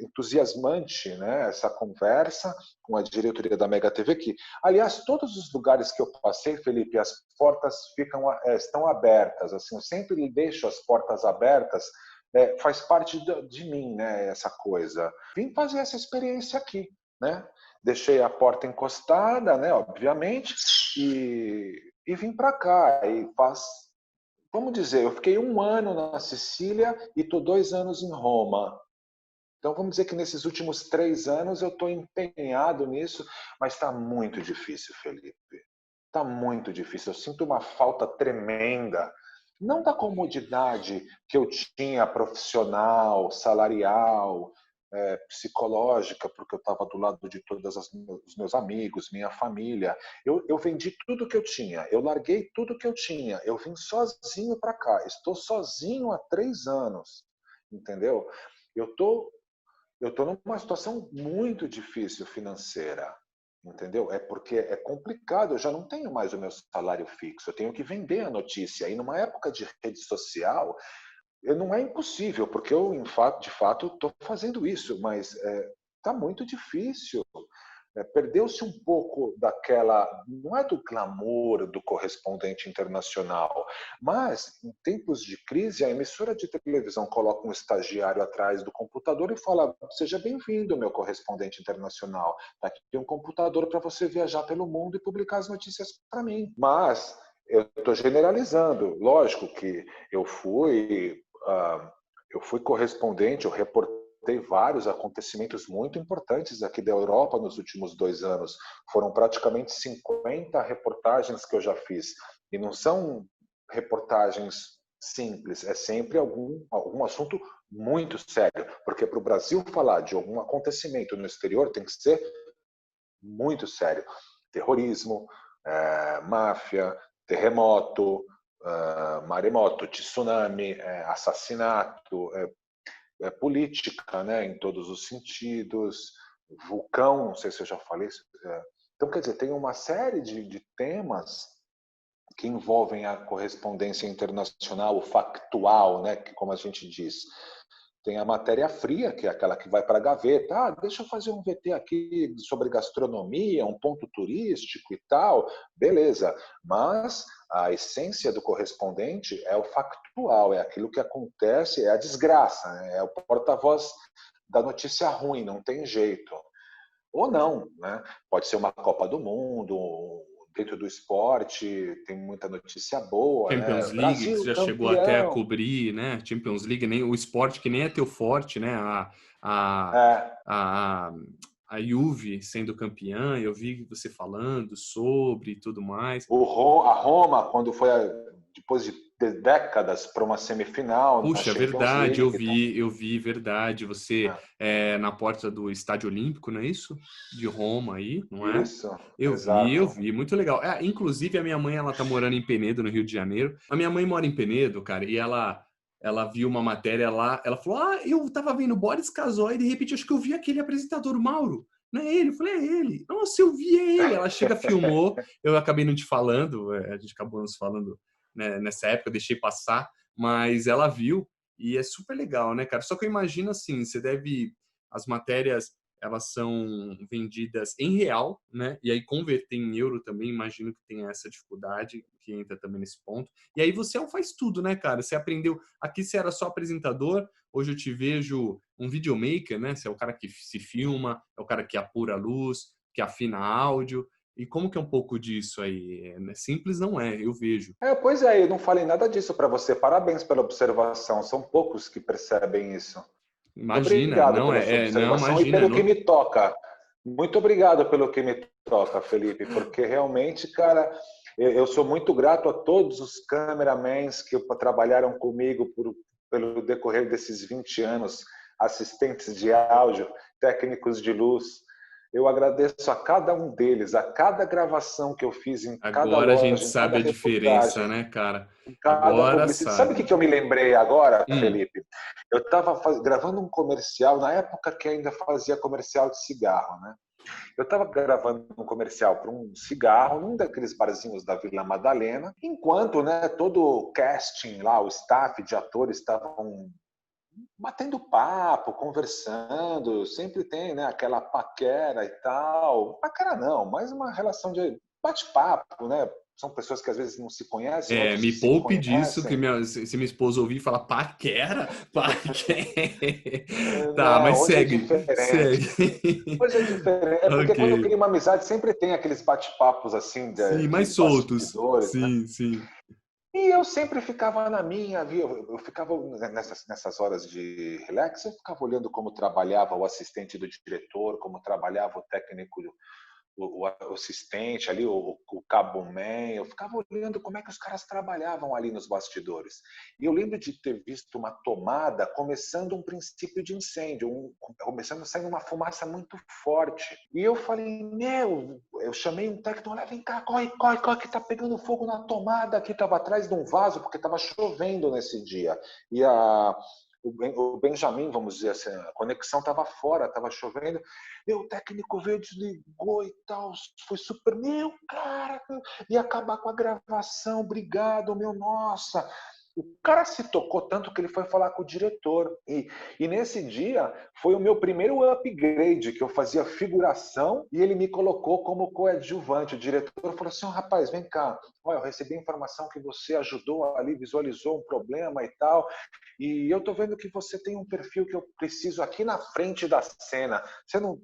entusiasmante, né, essa conversa com a diretoria da Mega TV, que, aliás, todos os lugares que eu passei, Felipe, as portas estão abertas, assim, eu sempre lhe deixo as portas abertas, faz parte de mim, né, essa coisa. Vim fazer essa experiência aqui, né? Deixei a porta encostada, né, obviamente, e vim para cá. E faz vamos dizer, eu fiquei 1 ano na Sicília e estou 2 anos em Roma. Então, vamos dizer que nesses últimos 3 anos eu estou empenhado nisso, mas está muito difícil, Felipe. Está muito difícil. Eu sinto uma falta tremenda, não da comodidade que eu tinha profissional, salarial, psicológica, porque eu estava do lado de todos os meus amigos, minha família. Eu vendi tudo que eu tinha, eu larguei tudo que eu tinha, eu vim sozinho para cá, estou sozinho há 3 anos, entendeu? Eu tô eu estou numa situação muito difícil financeira, entendeu? É porque é complicado, eu já não tenho mais o meu salário fixo, eu tenho que vender a notícia. E numa época de rede social, não é impossível, porque eu, de fato, estou fazendo isso, mas está muito difícil. Perdeu-se um pouco daquela, não é do glamour do correspondente internacional, mas em tempos de crise, a emissora de televisão coloca um estagiário atrás do computador e fala: seja bem-vindo, meu correspondente internacional, está aqui um computador para você viajar pelo mundo e publicar as notícias para mim. Mas eu estou generalizando, lógico que eu fui correspondente, eu reportei vários acontecimentos muito importantes aqui da Europa nos últimos 2 anos. Foram praticamente 50 reportagens que eu já fiz. E não são reportagens simples, é sempre algum assunto muito sério. Porque para o Brasil falar de algum acontecimento no exterior tem que ser muito sério. Terrorismo, máfia, terremoto, maremoto, tsunami, assassinato, política, né, em todos os sentidos, vulcão, não sei se eu já falei isso. Então, quer dizer, tem uma série de temas que envolvem a correspondência internacional, o factual, né, que, como a gente diz. Tem a matéria fria, que é aquela que vai para a gaveta. Deixa eu fazer um VT aqui sobre gastronomia, um ponto turístico e tal. Beleza. Mas a essência do correspondente é o factual, é aquilo que acontece, é a desgraça, né? É o porta-voz da notícia ruim, não tem jeito. Ou não, né? Pode ser uma Copa do Mundo, dentro do esporte, tem muita notícia boa, Champions né? League, que você Brasil já chegou até a campeão. cobrir, né? Champions League, nem o esporte que nem é teu forte, né? A, É, a, a Juve sendo campeã, eu vi você falando sobre e tudo mais. A Roma, quando foi depois de décadas para uma semifinal na Puxa, Champions verdade, League. Então, eu vi, verdade. Você na porta do Estádio Olímpico, não é isso? De Roma aí, não é? isso, Eu exato. vi, muito legal. Inclusive, a minha mãe, ela tá morando em Penedo, no Rio de Janeiro. A minha mãe mora em Penedo, cara, e ela viu uma matéria lá, ela falou, eu tava vendo Boris Casoy e de repente acho que eu vi aquele apresentador, o Mauro. Não é ele? Eu falei, é ele. Nossa, eu vi, é ele. Ela chega, filmou, eu acabei não te falando, a gente acabou nos falando, né, nessa época, eu deixei passar, mas ela viu e é super legal, né, cara? Só que eu imagino assim, as matérias, elas são vendidas em real, né? E aí converter em euro também, imagino que tem essa dificuldade que entra também nesse ponto. E aí você faz tudo, né, cara? Você aprendeu, aqui você era só apresentador, hoje eu te vejo um videomaker, né? Você é o cara que se filma, é o cara que apura a luz, que afina áudio. E como que é um pouco disso aí? Simples não é, eu vejo. Pois é, eu não falei nada disso para você. Parabéns pela observação. São poucos que percebem isso. Muito Imagina, obrigado não pela sua não, observação e imagina, pelo que não. me toca. Muito obrigado pelo que me toca, Felipe, porque realmente, cara, eu sou muito grato a todos os cameramans que trabalharam comigo pelo decorrer desses 20 anos, assistentes de áudio, técnicos de luz. Eu agradeço a cada um deles, a cada gravação que eu fiz em cada Agora a gente loja, em cada sabe a diferença, reportagem, né, cara? em cada Agora publicidade. Sabe o sabe. que eu me lembrei agora, Hum, Felipe? Eu estava gravando um comercial, na época que ainda fazia comercial de cigarro, né? Eu estava gravando um comercial para um cigarro, num daqueles barzinhos da Vila Madalena, enquanto, né, todo o casting lá, o staff de atores estavam batendo papo, conversando, sempre tem, né, aquela paquera e tal. Paquera não, mas uma relação de bate-papo, né? São pessoas que às vezes não se conhecem, outros me que se poupe disso, que conhecem. se minha esposa ouvir, fala, paquera, paquera. Tá, Não, mas hoje é segue, diferente. segue. Hoje é diferente. É porque quando Ok. cria uma amizade sempre tem aqueles bate-papos assim Sim, mais de soltos. bastidores, né? Sim, sim. E eu sempre ficava na minha, viu? Eu ficava nessas horas de relax, eu ficava olhando como trabalhava o assistente do diretor, como trabalhava o técnico, o assistente ali, o cabo man, eu ficava olhando como é que os caras trabalhavam ali nos bastidores. E eu lembro de ter visto uma tomada começando um princípio de incêndio, começando a sair uma fumaça muito forte. E eu falei, eu chamei um técnico, olha, vem cá, corre, corre, corre, que tá pegando fogo na tomada, que estava atrás de um vaso, porque estava chovendo nesse dia. E o Benjamin, vamos dizer assim, a conexão estava fora, estava chovendo. O técnico veio, desligou e tal, foi super, cara, ia acabar com a gravação, obrigado, nossa. O cara se tocou tanto que ele foi falar com o diretor. E nesse dia foi o meu primeiro upgrade, que eu fazia figuração e ele me colocou como coadjuvante. O diretor falou assim, rapaz, vem cá, olha, eu recebi a informação que você ajudou ali, visualizou um problema e tal, e eu tô vendo que você tem um perfil que eu preciso aqui na frente da cena.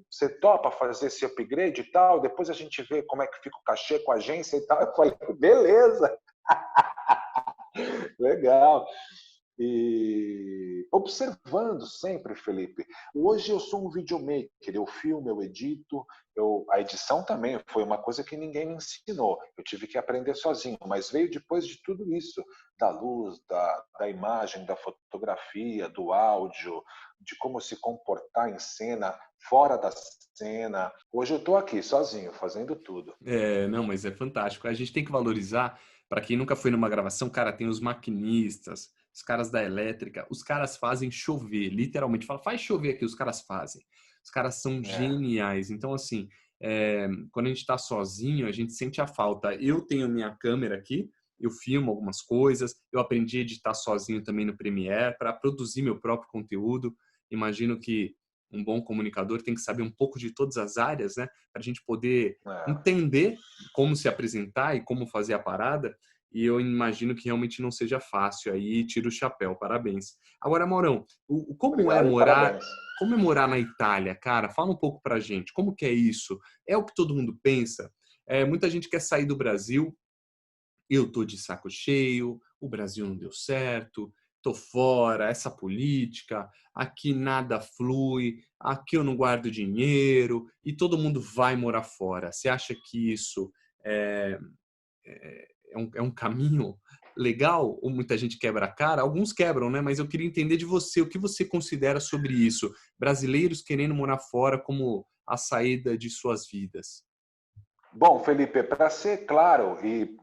Você topa fazer esse upgrade e tal? Depois a gente vê como é que fica o cachê com a agência e tal. Eu falei, beleza, legal. E observando sempre, Felipe, hoje eu sou um videomaker, eu filmo, eu edito, a edição também foi uma coisa que ninguém me ensinou, eu tive que aprender sozinho, mas veio depois de tudo isso, da luz, da imagem, da fotografia, do áudio, de como se comportar em cena, fora da cena. Hoje eu estou aqui sozinho, fazendo tudo. Não, mas é fantástico. A gente tem que valorizar, para quem nunca foi numa gravação, cara, tem os maquinistas, os caras da elétrica, os caras fazem chover, literalmente. Fala, faz chover aqui, os caras fazem. Os caras são É, geniais. Então, assim, quando a gente está sozinho, a gente sente a falta. Eu tenho minha câmera aqui, eu filmo algumas coisas, eu aprendi a editar sozinho também no Premiere para produzir meu próprio conteúdo. Imagino que um bom comunicador tem que saber um pouco de todas as áreas, né? Para a gente poder é. entender como se apresentar e como fazer a parada, e eu imagino que realmente não seja fácil. Aí tiro o chapéu, parabéns. Agora, Maurão, Obrigado e parabéns. como é morar na Itália, cara? Fala um pouco pra gente, como que é isso? É o que todo mundo pensa? Muita gente quer sair do Brasil, eu tô de saco cheio, o Brasil não deu certo, tô fora, essa política, aqui nada flui, aqui eu não guardo dinheiro e todo mundo vai morar fora. Você acha que isso é, é um caminho legal ou muita gente quebra a cara? Alguns quebram, né? Mas eu queria entender de você, o que você considera sobre isso? Brasileiros querendo morar fora como a saída de suas vidas. Bom, Felipe, para ser claro e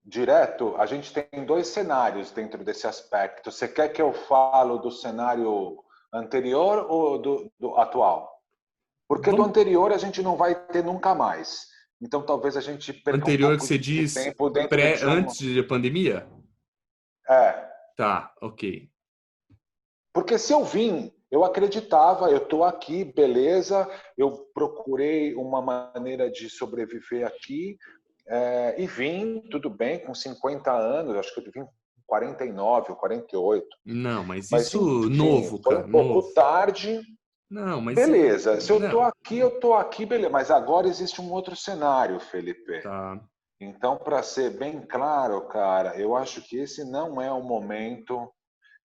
direto, a gente tem dois cenários dentro desse aspecto. Você quer que eu falo do cenário anterior ou do atual? Porque do Vamos, anterior a gente não vai ter nunca mais. Então talvez a gente perca um anterior que pouco você de diz tempo dentro de um. antes da pandemia? É, Tá, ok. porque se eu vim, eu acreditava, eu estou aqui, beleza, eu procurei uma maneira de sobreviver aqui, e vim, tudo bem, com 50 anos, acho que eu vim com 49 ou 48. Não, mas Mas, isso enfim, novo, foi um cara, pouco novo. tarde, Não, mas beleza. Se não, eu estou aqui, beleza. Mas agora existe um outro cenário, Felipe. tá. Então, para ser bem claro, cara, eu acho que esse não é o momento.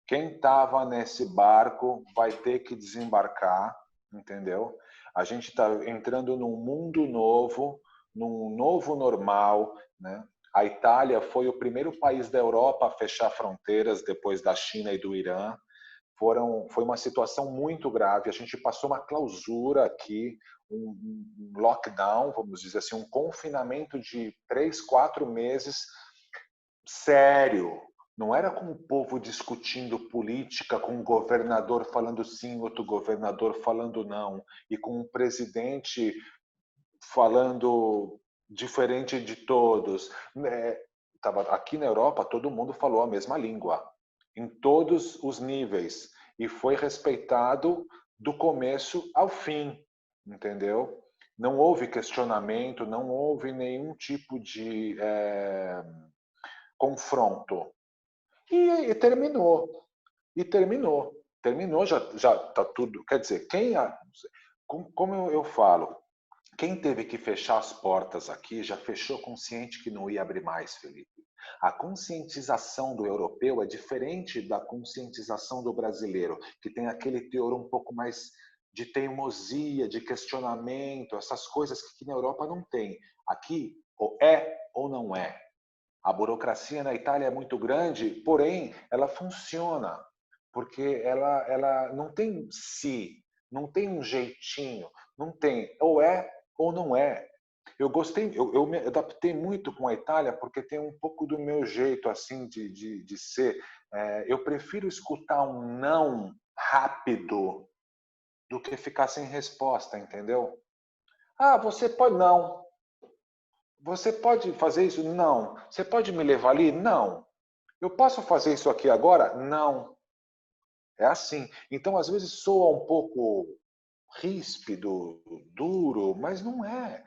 Quem estava nesse barco vai ter que desembarcar, entendeu? A gente está entrando num mundo novo, num novo normal, né? A Itália foi o primeiro país da Europa a fechar fronteiras depois da China e do Irã. Foi uma situação muito grave. A gente passou uma clausura aqui, um lockdown, vamos dizer assim, um confinamento de 3, 4 meses sério. Não era com o povo discutindo política, com um governador falando sim, outro governador falando não, e com um presidente falando diferente de todos. Aqui na Europa, todo mundo falou a mesma língua, em todos os níveis, e foi respeitado do começo ao fim, entendeu? Não houve questionamento, não houve nenhum tipo de confronto. E terminou. E terminou. Terminou, já está tudo. Quer dizer, como eu falo, Quem teve que fechar as portas aqui já fechou consciente que não ia abrir mais, Felipe. A conscientização do europeu é diferente da conscientização do brasileiro, que tem aquele teor um pouco mais de teimosia, de questionamento, essas coisas que aqui na Europa não tem. Aqui, ou é ou não é. A burocracia na Itália é muito grande, porém, ela funciona, porque ela não tem si, não tem um jeitinho, não tem ou é ou não é. Eu gostei, eu me adaptei muito com a Itália porque tem um pouco do meu jeito assim de ser. Eu prefiro escutar um não rápido do que ficar sem resposta, entendeu? Ah, você pode não. Você pode fazer isso? Não. Você pode me levar ali? Não. Eu posso fazer isso aqui agora? Não. É assim. Então, às vezes soa um pouco ríspido, duro, mas não é.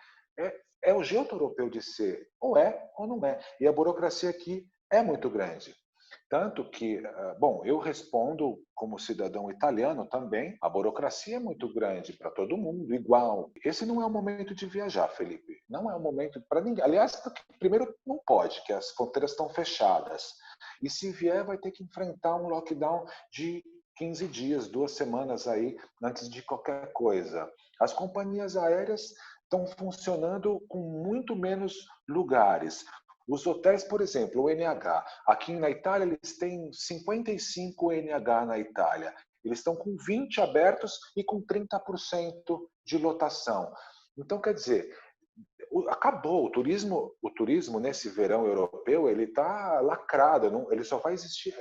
É o jeito europeu de ser. Ou é ou não é. E a burocracia aqui é muito grande. Tanto que, bom, eu respondo como cidadão italiano também, a burocracia é muito grande para todo mundo, igual. Esse não é o momento de viajar, Felipe. Não é o momento para ninguém. Aliás, primeiro não pode, que as fronteiras estão fechadas. E se vier, vai ter que enfrentar um lockdown de 15 dias, 2 semanas aí, antes de qualquer coisa. As companhias aéreas estão funcionando com muito menos lugares. Os hotéis, por exemplo, o NH. Aqui na Itália, eles têm 55 NH na Itália. Eles estão com 20 abertos e com 30% de lotação. Então, quer dizer, acabou o turismo nesse verão europeu, ele está lacrado, não, ele só vai existir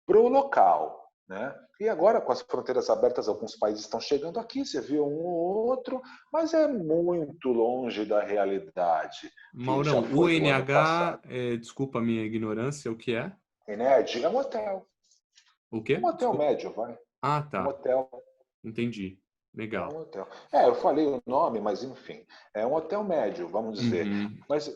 pro local, né? E agora, com as fronteiras abertas, alguns países estão chegando aqui, você viu um ou outro, mas é muito longe da realidade que já Maurão, o foi do ano NH, passado. desculpa a minha ignorância, o que é? Ened é um hotel. O Um quê? hotel Desculpa. médio, vai. Ah, Um tá. hotel. Entendi. É Legal. um hotel. Eu falei o nome, mas enfim. É um hotel médio, vamos dizer. Uhum. Mas,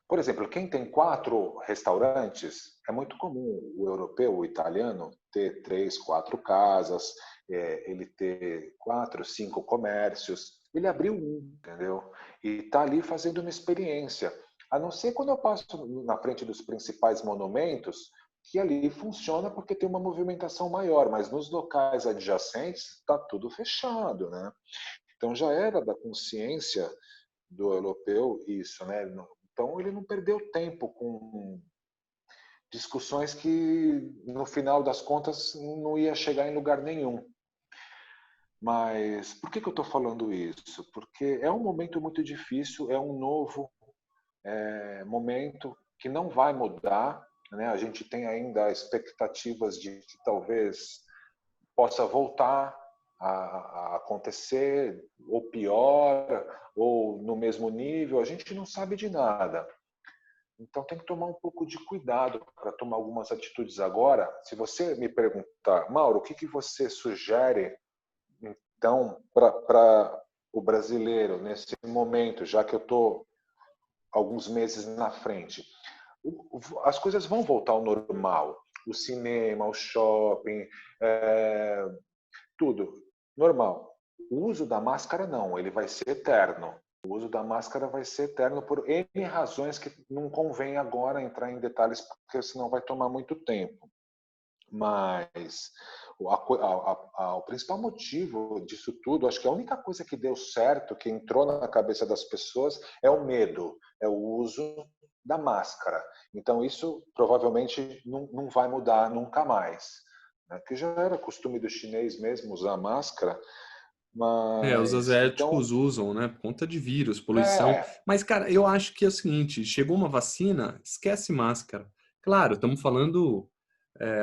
por exemplo, quem tem 4 restaurantes, é muito comum o europeu, o italiano, ter 3, 4 casas, ele ter 4, 5 comércios. Ele abriu um, entendeu? E está ali fazendo uma experiência. A não ser quando eu passo na frente dos principais monumentos, que ali funciona porque tem uma movimentação maior, mas nos locais adjacentes está tudo fechado, né? Então já era da consciência do europeu isso, né? Então ele não perdeu tempo com discussões que no final das contas não ia chegar em lugar nenhum. Mas por que eu estou falando isso? Porque é um momento muito difícil, é um novo momento que não vai mudar, né? A gente tem ainda expectativas de que talvez possa voltar a acontecer, ou pior, ou no mesmo nível, a gente não sabe de nada. Então tem que tomar um pouco de cuidado para tomar algumas atitudes agora. Se você me perguntar, Mauro, o que você sugere então para o brasileiro nesse momento, já que eu estou alguns meses na frente? As coisas vão voltar ao normal. O cinema, o shopping, tudo normal. O uso da máscara não, ele vai ser eterno. O uso da máscara vai ser eterno por N razões que não convém agora entrar em detalhes, porque senão vai tomar muito tempo. Mas o principal motivo disso tudo, acho que a única coisa que deu certo, que entrou na cabeça das pessoas, é o medo, é o uso da máscara. Então, isso provavelmente não vai mudar nunca mais. Né? Que já era costume do chinês mesmo usar máscara, Os mas então, asiáticos usam, né? Por conta de vírus, poluição. é, Mas, cara, eu acho que é o seguinte: chegou uma vacina, esquece máscara. Claro, estamos falando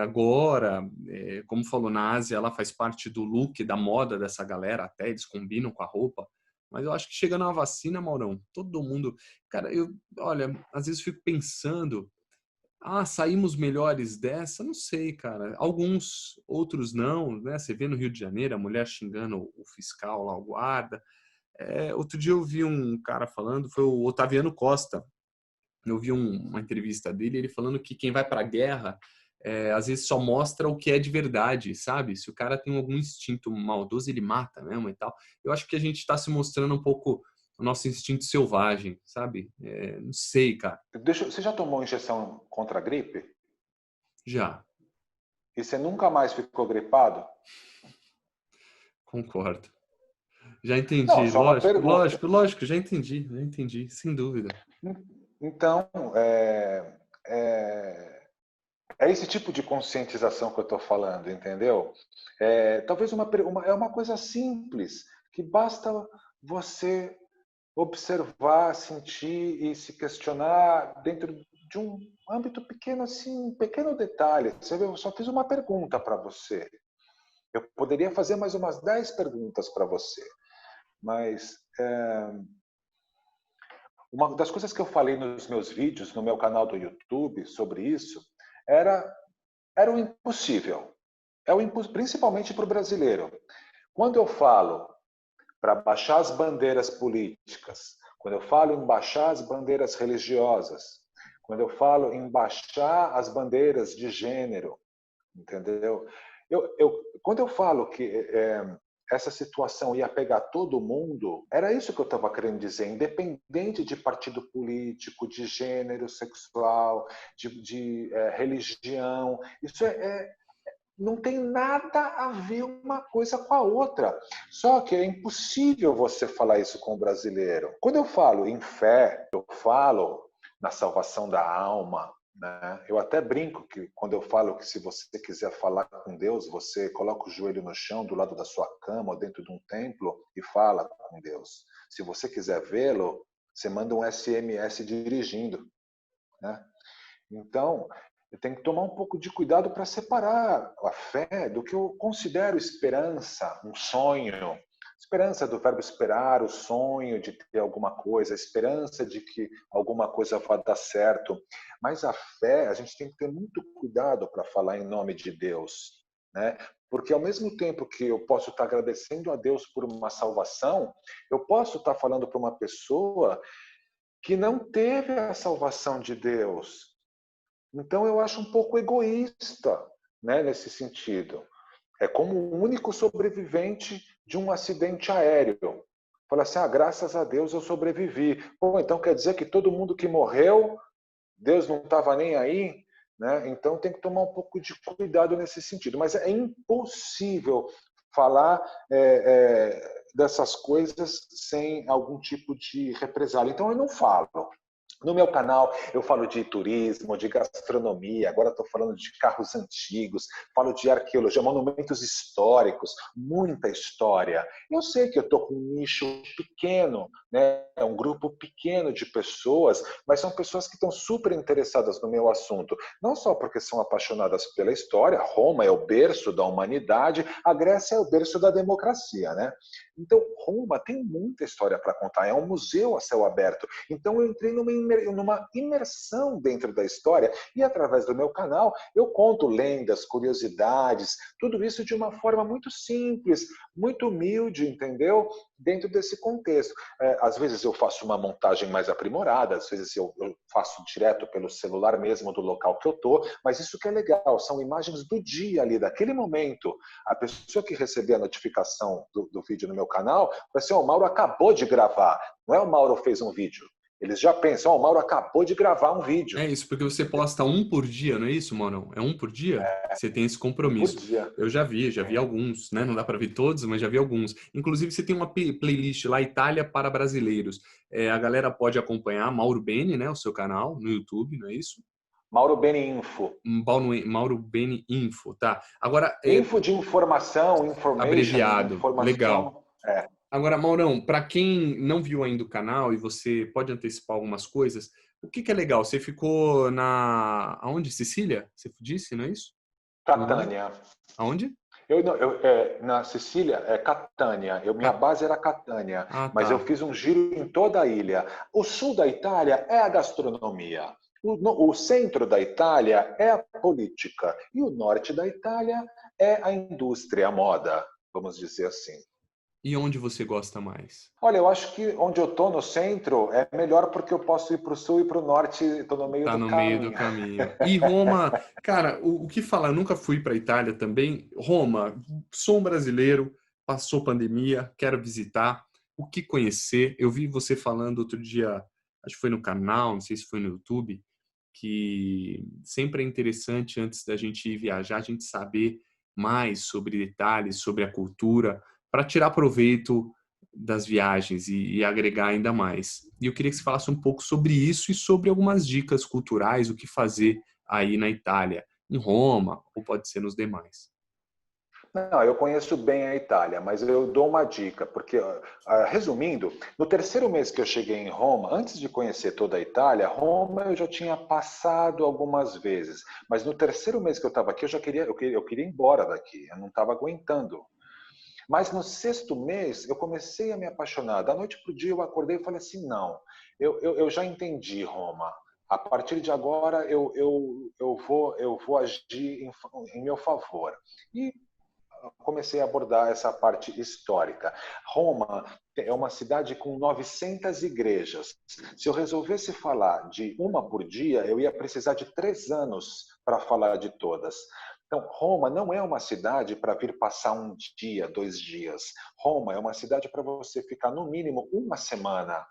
agora, como falou na Ásia, ela faz parte do look, da moda dessa galera, até eles combinam com a roupa. Mas eu acho que chegando a vacina, Maurão, todo mundo. Cara, olha, às vezes fico pensando. Ah, saímos melhores dessa? Não sei, cara. Alguns, outros não, né? Você vê no Rio de Janeiro a mulher xingando o fiscal lá, o guarda. Outro dia eu vi um cara falando, foi o Otaviano Costa. Eu vi uma entrevista dele, ele falando que quem vai para a guerra, às vezes só mostra o que é de verdade, sabe? Se o cara tem algum instinto maldoso, ele mata mesmo e tal. Eu acho que a gente está se mostrando um pouco o nosso instinto selvagem, sabe? Não sei, cara. Você já tomou injeção contra a gripe? Já, E você nunca mais ficou gripado? concordo. Já Não, entendi, só uma lógico, pergunta. lógico, lógico, já entendi, sem dúvida. Então, é, é esse tipo de conscientização que eu estou falando, entendeu? Talvez é uma coisa simples, que basta você observar, sentir e se questionar dentro de um âmbito pequeno, assim, um pequeno detalhe. Você vê, eu só fiz uma pergunta para você. Eu poderia fazer mais umas 10 perguntas para você, mas uma das coisas que eu falei nos meus vídeos, no meu canal do YouTube sobre isso, era, era o impossível. Principalmente para o brasileiro. Quando eu falo para baixar as bandeiras políticas, quando eu falo em baixar as bandeiras religiosas, quando eu falo em baixar as bandeiras de gênero, entendeu? Quando eu falo que essa situação ia pegar todo mundo, era isso que eu estava querendo dizer, independente de partido político, de gênero sexual, de religião, isso não tem nada a ver uma coisa com a outra. Só que é impossível você falar isso com o brasileiro. Quando eu falo em fé, eu falo na salvação da alma, né? Eu até brinco que quando eu falo que se você quiser falar com Deus, você coloca o joelho no chão do lado da sua cama ou dentro de um templo e fala com Deus. Se você quiser vê-lo, você manda um SMS dirigindo, né? Então, eu tenho que tomar um pouco de cuidado para separar a fé do que eu considero esperança, um sonho. Esperança do verbo esperar, o sonho de ter alguma coisa, a esperança de que alguma coisa vai dar certo. Mas a fé, a gente tem que ter muito cuidado para falar em nome de Deus, né? Porque ao mesmo tempo que eu posso estar agradecendo a Deus por uma salvação, eu posso estar falando para uma pessoa que não teve a salvação de Deus. Então, eu acho um pouco egoísta, né, nesse sentido. É como o único sobrevivente de um acidente aéreo. Fala assim, graças a Deus eu sobrevivi. Pô, então quer dizer que todo mundo que morreu, Deus não estava nem aí? Né? Então tem que tomar um pouco de cuidado nesse sentido. Mas é impossível falar dessas coisas sem algum tipo de represália. Então eu não falo. No meu canal eu falo de turismo, de gastronomia, agora estou falando de carros antigos, falo de arqueologia, monumentos históricos, muita história. Eu sei que eu estou com um nicho pequeno, né? É um grupo pequeno de pessoas, mas são pessoas que estão super interessadas no meu assunto. Não só porque são apaixonadas pela história, Roma é o berço da humanidade, a Grécia é o berço da democracia, né? Então, Roma tem muita história para contar, é um museu a céu aberto. Então, eu entrei numa imersão dentro da história e, através do meu canal, eu conto lendas, curiosidades, tudo isso de uma forma muito simples, muito humilde, entendeu? Dentro desse contexto. Às vezes eu faço uma montagem mais aprimorada, às vezes eu faço direto pelo celular mesmo do local que eu estou, mas isso que é legal, são imagens do dia ali, daquele momento. A pessoa que receber a notificação do vídeo no meu canal vai ser: o Mauro acabou de gravar, não é o Mauro fez um vídeo. Eles já pensam: o Mauro acabou de gravar um vídeo. É isso, porque você posta um por dia, não é isso, Maurão? É um por dia? Você tem esse Um por compromisso. dia. Eu já vi alguns, né? Não dá para ver todos, mas já vi alguns. Inclusive, você tem uma playlist lá, Itália para Brasileiros. A galera pode acompanhar Mauro Beni, né? O seu canal no YouTube, não é isso? Mauro Beni Info. Mauro Beni Info, tá. Agora, Info de informação, information, abreviado, legal. informação. Agora, Maurão, para quem não viu ainda o canal e você pode antecipar algumas coisas, o que é legal? Você ficou aonde? Sicília? Você disse, não é isso? O nome? Catânia. Aonde? Na Sicília, é Catânia. Minha Ca- base era Catânia, Ah, mas eu tá. fiz um giro em toda a ilha. O sul da Itália é a gastronomia. O centro da Itália é a política. E o norte da Itália é a indústria, a moda, vamos dizer assim. E onde você gosta mais? Olha, eu acho que onde eu estou no centro é melhor porque eu posso ir para o sul e para o norte, estou no meio Tá do no meio do caminho. caminho. E Roma, cara, o que falar? Eu nunca fui para Itália também. Roma, sou um brasileiro, passou pandemia, quero visitar. o que conhecer. Eu vi você falando outro dia, acho que foi no canal, não sei se foi no YouTube, que sempre é interessante, antes da gente ir viajar, a gente saber mais sobre detalhes, sobre a cultura, para tirar proveito das viagens e agregar ainda mais. E eu queria que você falasse um pouco sobre isso e sobre algumas dicas culturais, o que fazer aí na Itália, em Roma, ou pode ser nos demais. Não, eu conheço bem a Itália, mas eu dou uma dica, porque, resumindo, no terceiro mês que eu cheguei em Roma, antes de conhecer toda a Itália, Roma eu já tinha passado algumas vezes, mas no terceiro mês que eu estava aqui, eu queria ir embora daqui, eu não estava aguentando. Mas no sexto mês, eu comecei a me apaixonar. Da noite para o dia, eu acordei e falei assim: não, eu já entendi Roma. A partir de agora, eu vou agir em meu favor. E comecei a abordar essa parte histórica. Roma é uma cidade com 900 igrejas. Se eu resolvesse falar de uma por dia, eu ia precisar de 3 anos para falar de todas. Então, Roma não é uma cidade para vir passar um dia, 2 dias. Roma é uma cidade para você ficar no mínimo uma semana.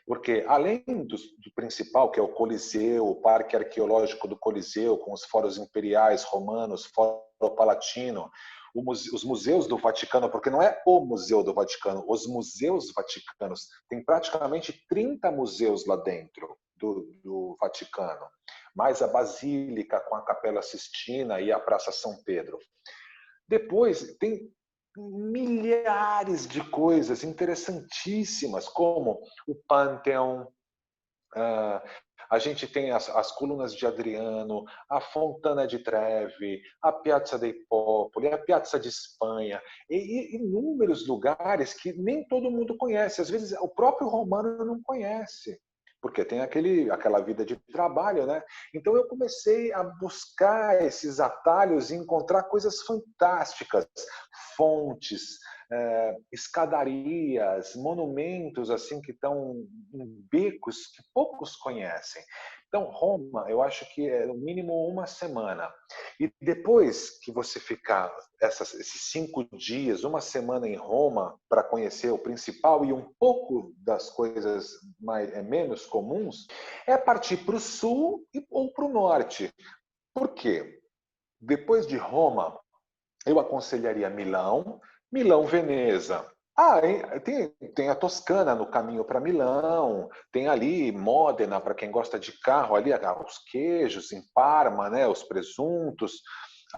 Porque, além do principal, que é o Coliseu, o Parque Arqueológico do Coliseu, com os foros imperiais romanos, Foro Palatino, os museus do Vaticano, porque não é o Museu do Vaticano, os museus vaticanos. Tem praticamente 30 museus lá dentro do Vaticano, mais a Basílica com a Capela Sistina e a Praça São Pedro. Depois, tem milhares de coisas interessantíssimas, como o Pantheon, a gente tem as colunas de Adriano, a Fontana di Trevi, a Piazza dei Popoli, a Piazza de Espanha, e inúmeros lugares que nem todo mundo conhece. Às vezes o próprio romano não conhece, porque tem aquela vida de trabalho, né? Então eu comecei a buscar esses atalhos e encontrar coisas fantásticas, fontes, escadarias, monumentos assim que estão em becos que poucos conhecem. Então, Roma, eu acho que é no mínimo uma semana. E depois que você ficar esses 5 dias, uma semana em Roma, para conhecer o principal e um pouco das coisas menos comuns, é partir para o sul ou para o norte. Por quê? Depois de Roma, eu aconselharia Milão, Milão-Veneza. Tem a Toscana no caminho para Milão, tem ali Módena para quem gosta de carro, ali os queijos em Parma, né, os presuntos,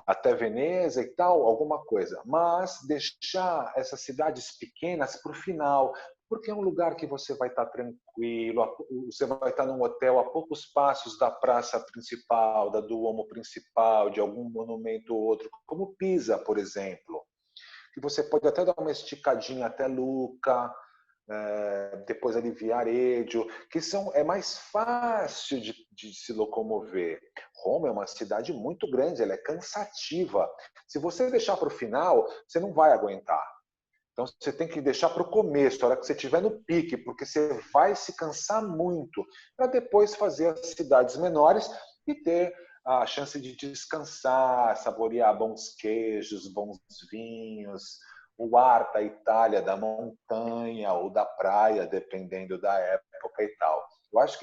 até Veneza e tal, alguma coisa. Mas deixar essas cidades pequenas para o final, porque é um lugar que você vai estar tranquilo, você vai estar num hotel a poucos passos da praça principal, da Duomo principal, de algum monumento ou outro, como Pisa, por exemplo. Que você pode até dar uma esticadinha até Lucca, depois ali Viareggio, que é mais fácil de se locomover. Roma é uma cidade muito grande, ela é cansativa. Se você deixar para o final, você não vai aguentar. Então você tem que deixar para o começo, a hora que você estiver no pique, porque você vai se cansar muito, para depois fazer as cidades menores e ter a chance de descansar, saborear bons queijos, bons vinhos, o ar da Itália, da montanha ou da praia, dependendo da época e tal.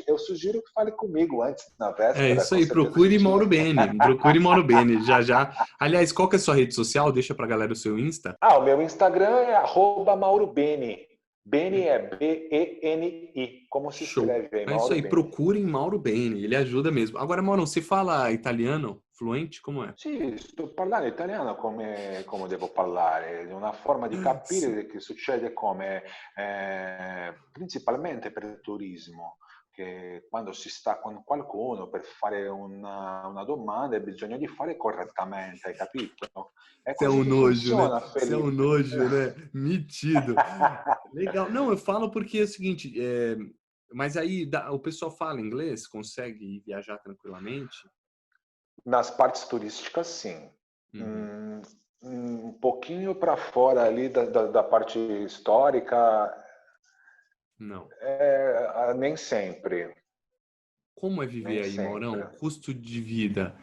Eu sugiro que fale comigo antes, na É véspera, isso com aí, certeza a procure gente. Mauro Beni, procure Mauro Beni, já já. Aliás, qual que é a sua rede social? Deixa pra galera o seu Insta. O meu Instagram é @MauroBeni. Beni é Beni, como se Show. escreve aí, É isso Mauro aí, Beni. procurem Mauro Beni, ele ajuda mesmo. Agora, Mauro, você fala italiano fluente? Como é? Sì, sto parlando italiano come devo parlare, è una forma di capire che succede come principalmente per il turismo, che quando si sta con qualcuno per fare una domanda hai bisogno di fare correttamente, hai capito? È Você é um così che nojo, né? funziona, Você é um Felipe. nojo, né? Metido. Legal. Não, eu falo porque é o seguinte, mas aí o pessoal fala inglês, consegue viajar tranquilamente? Nas partes turísticas, sim. Uhum. Hum, um pouquinho para fora ali da parte histórica, Não. nem sempre, Como é nem viver aí, Maurão? sempre. Custo de vida.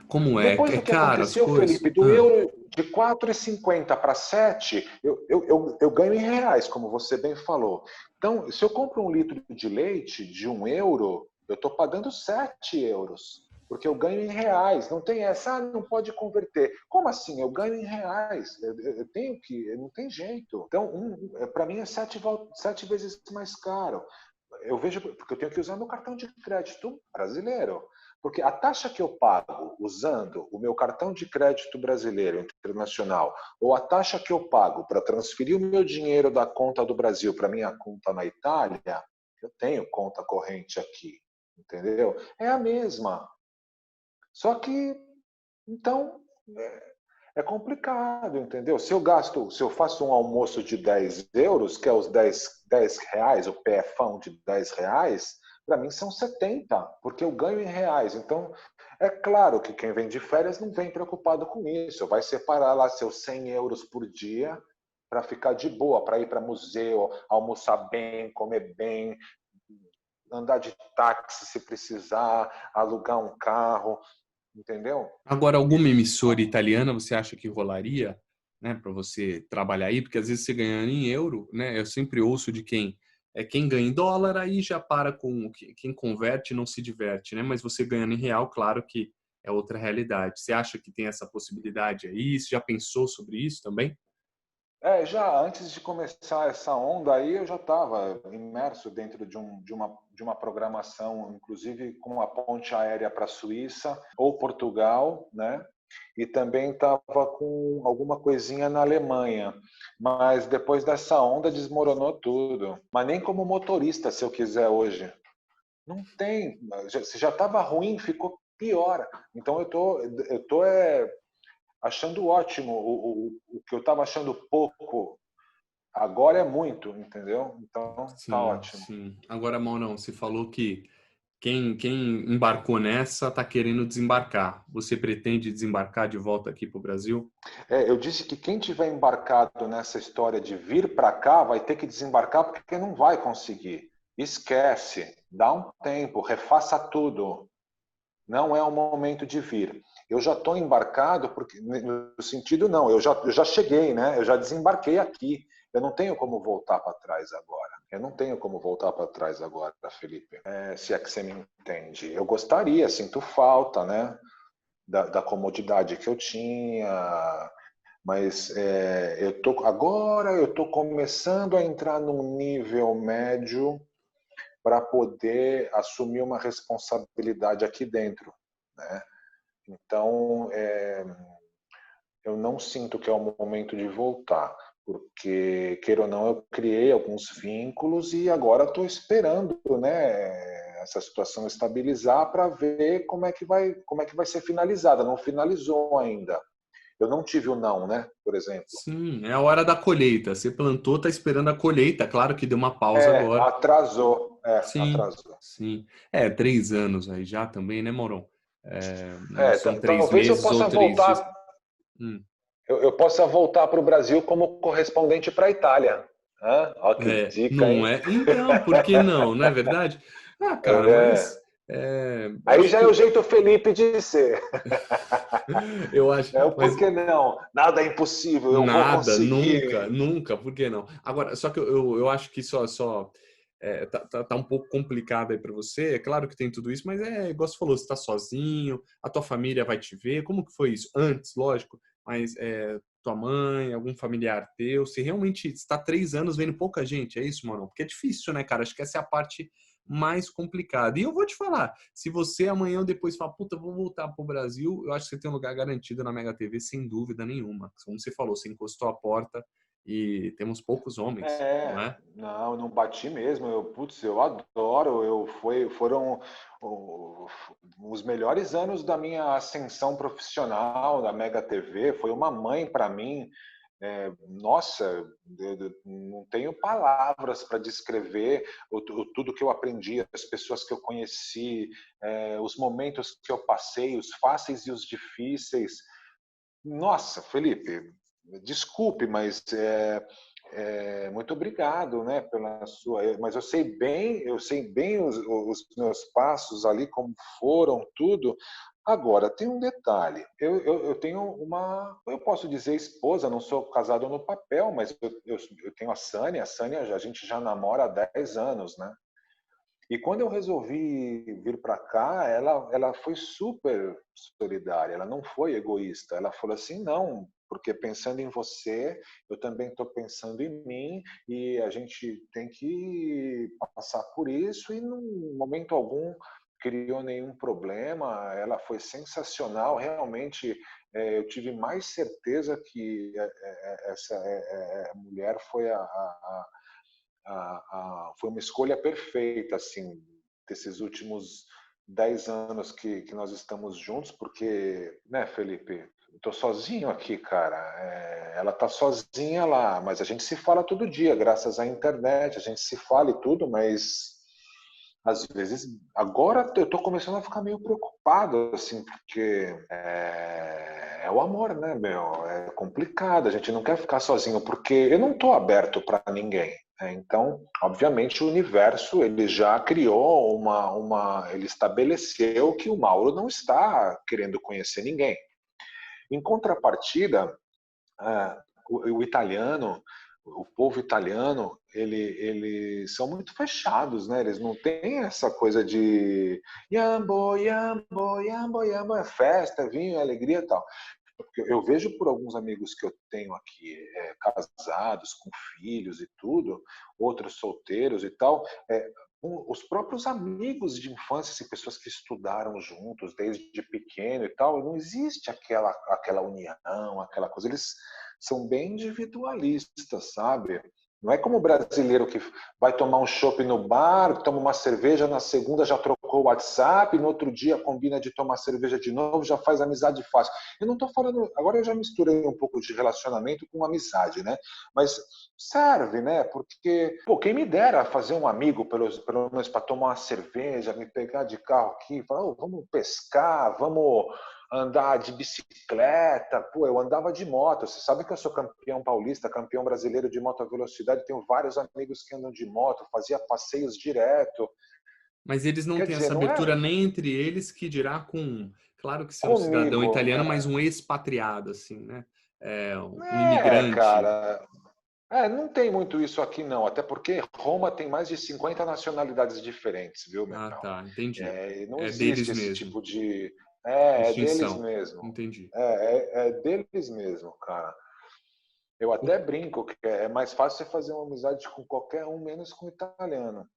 Como é? Depois É do que caro as aconteceu, coisas? Felipe, do Ah, euro, de 4,50 para 7, eu ganho em reais, como você bem falou. Então, se eu compro 1 litro de leite de €1, eu estou pagando €7, porque eu ganho em reais. Não tem essa, não pode converter. Como assim? Eu ganho em reais. Eu tenho que, não tem jeito. Então, para mim é 7 vezes mais caro. Eu vejo, porque eu tenho que usar meu cartão de crédito brasileiro. Porque a taxa que eu pago usando o meu cartão de crédito brasileiro internacional, ou a taxa que eu pago para transferir o meu dinheiro da conta do Brasil para minha conta na Itália, eu tenho conta corrente aqui, entendeu? É a mesma. Só que, então, é complicado, entendeu? Se eu faço um almoço de €10, que é os 10 reais, o PFão de R$ 10, para mim são 70, porque eu ganho em reais. Então, é claro que quem vem de férias não vem preocupado com isso. Vai separar lá seus €100 por dia para ficar de boa, para ir para museu, almoçar bem, comer bem, andar de táxi se precisar, alugar um carro, entendeu? Agora, alguma Isso. emissora italiana você acha que rolaria, né, para você trabalhar aí? Porque às vezes você ganhando em euro, né? Eu sempre ouço de quem ganha em dólar, aí já para com quem converte não se diverte, né? Mas você ganhando em real, claro que é outra realidade. Você acha que tem essa possibilidade aí? Você já pensou sobre isso também? Já antes de começar essa onda aí, eu já estava imerso dentro de uma programação, inclusive com a ponte aérea para a Suíça ou Portugal, né? E também estava com alguma coisinha na Alemanha. Mas depois dessa onda desmoronou tudo. Mas nem como motorista, se eu quiser hoje. Não tem. Se já estava ruim, ficou pior. Então eu tô achando ótimo. O que eu estava achando pouco, agora é muito, entendeu? Então tá Sim, ótimo. sim. Agora, Maurão, você falou que quem embarcou nessa está querendo desembarcar. Você pretende desembarcar de volta aqui para o Brasil? Eu disse que quem tiver embarcado nessa história de vir para cá vai ter que desembarcar porque não vai conseguir. Esquece, dá um tempo, refaça tudo. Não é o momento de vir. Eu já estou embarcado, porque no sentido não, eu já cheguei, né? Eu já desembarquei aqui. Eu não tenho como voltar para trás agora. Eu não tenho como voltar para trás agora, Felipe. Se é que você me entende. Eu gostaria, sinto falta, né? Da comodidade que eu tinha, mas agora eu estou começando a entrar num nível médio para poder assumir uma responsabilidade aqui dentro, né? Então, eu não sinto que é o momento de voltar, porque, queira ou não, eu criei alguns vínculos e agora estou esperando, né, essa situação estabilizar para ver como é que vai ser finalizada. Não finalizou ainda. Eu não tive o não, né, por exemplo. Sim, é a hora da colheita. Você plantou, está esperando a colheita. Claro que deu uma pausa agora. Atrasou. Sim, Atrasou. sim. 3 anos aí já também, né, Moron? Não são três Talvez eu meses ou possa 3 dias. voltar. Hum, Eu possa voltar para o Brasil como correspondente para a Itália. Olha que dica, não hein? é? Então, por que não? Não é verdade? Ah, cara, mas É. eu Aí acho já é que o jeito Felipe de ser. eu acho, Por mas que não? Nada é impossível, eu vou nada, nunca, conseguir. nunca, por que não? Agora, só que eu acho que tá um pouco complicado aí para você. É claro que tem tudo isso, mas igual você falou, você está sozinho, a tua família vai te ver. Como que foi isso? Antes, lógico, mas tua mãe, algum familiar teu, se realmente está 3 anos vendo pouca gente, é isso, mano? Porque é difícil, né, cara? Acho que essa é a parte mais complicada. E eu vou te falar, se você amanhã ou depois falar, puta, vou voltar pro Brasil, eu acho que você tem um lugar garantido na Mega TV, sem dúvida nenhuma. Como você falou, você encostou a porta e temos poucos homens, não é? Não, não bati mesmo. Eu adoro. Foram os melhores anos da minha ascensão profissional da Mega TV. Foi uma mãe para mim. Nossa, eu não tenho palavras para descrever tudo que eu aprendi, as pessoas que eu conheci, os momentos que eu passei, os fáceis e os difíceis. Nossa, Felipe, desculpe, mas muito obrigado, né, pela sua. Mas eu sei bem os meus passos ali, como foram, tudo. Agora, tem um detalhe. Eu tenho eu posso dizer esposa, não sou casado no papel, mas eu tenho a Sânia. A Sânia, a gente já namora há 10 anos, né? E quando eu resolvi vir para cá, ela foi super solidária, ela não foi egoísta. Ela falou assim: não, porque pensando em você, eu também estou pensando em mim e a gente tem que passar por isso. E, num momento algum, criou nenhum problema. Ela foi sensacional, realmente. Eu tive mais certeza que essa mulher foi foi uma escolha perfeita, assim, desses últimos 10 anos que nós estamos juntos, porque, né, Felipe, eu tô sozinho aqui, cara. Ela tá sozinha lá, mas a gente se fala todo dia, graças à internet, a gente se fala e tudo, mas às vezes, agora eu tô começando a ficar meio preocupado, assim, porque é o amor, né, meu? É complicado, a gente não quer ficar sozinho, porque eu não tô aberto para ninguém. Né? Então, obviamente, o universo, ele já criou ele estabeleceu que o Mauro não está querendo conhecer ninguém. Em contrapartida, ah, o italiano, o povo italiano, eles são muito fechados, né? Eles não têm essa coisa de yambo, yambo, yambo, yambo, é festa, vinho, alegria e tal. Eu vejo por alguns amigos que eu tenho aqui, casados, com filhos e tudo, outros solteiros e tal, os próprios amigos de infância, assim, pessoas que estudaram juntos desde pequeno e tal, não existe aquela união, aquela coisa. Eles são bem individualistas, sabe? Não é como o brasileiro que vai tomar um chopp no bar, toma uma cerveja, na segunda já trocou o WhatsApp, no outro dia combina de tomar cerveja de novo, já faz amizade fácil. Eu não estou falando. Agora eu já misturei um pouco de relacionamento com amizade, né? Mas serve, né? Porque, pô, quem me dera fazer um amigo, pelo menos para tomar uma cerveja, me pegar de carro aqui, falar, oh, vamos pescar, vamos andar de bicicleta. Pô, eu andava de moto. Você sabe que eu sou campeão paulista, campeão brasileiro de moto velocidade. Tenho vários amigos que andam de moto, fazia passeios direto. Mas eles não Quer têm dizer, essa não é abertura nem entre eles, que dirá com, claro que você é um cidadão comigo. italiano, mas um expatriado, assim, né? Um imigrante. Cara. Não tem muito isso aqui, não. Até porque Roma tem mais de 50 nacionalidades diferentes, viu, meu? Ah, tá, entendi. Não É existe deles esse mesmo. tipo de. É deles Distinção. mesmo. Entendi. É deles mesmo, cara. Eu O- até brinco que é mais fácil você fazer uma amizade com qualquer um, menos com o italiano.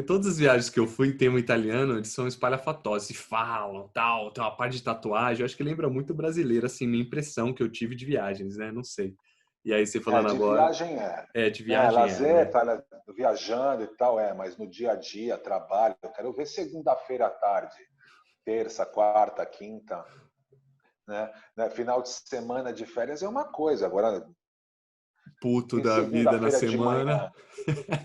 Todas as viagens que eu fui tem um italiano, eles são espalhafatosos, se falam, tal, tem uma parte de tatuagem. Eu acho que lembra muito brasileiro, assim, minha impressão que eu tive de viagens, né? Não sei. E aí você falando De agora, viagem é. de viagem Lazer, né? tá viajando e tal, mas no dia a dia, trabalho, eu quero ver segunda-feira à tarde, terça, quarta, quinta, né? Final de semana de férias é uma coisa, agora Puto tem da vida na segunda-feira de semana. manhã.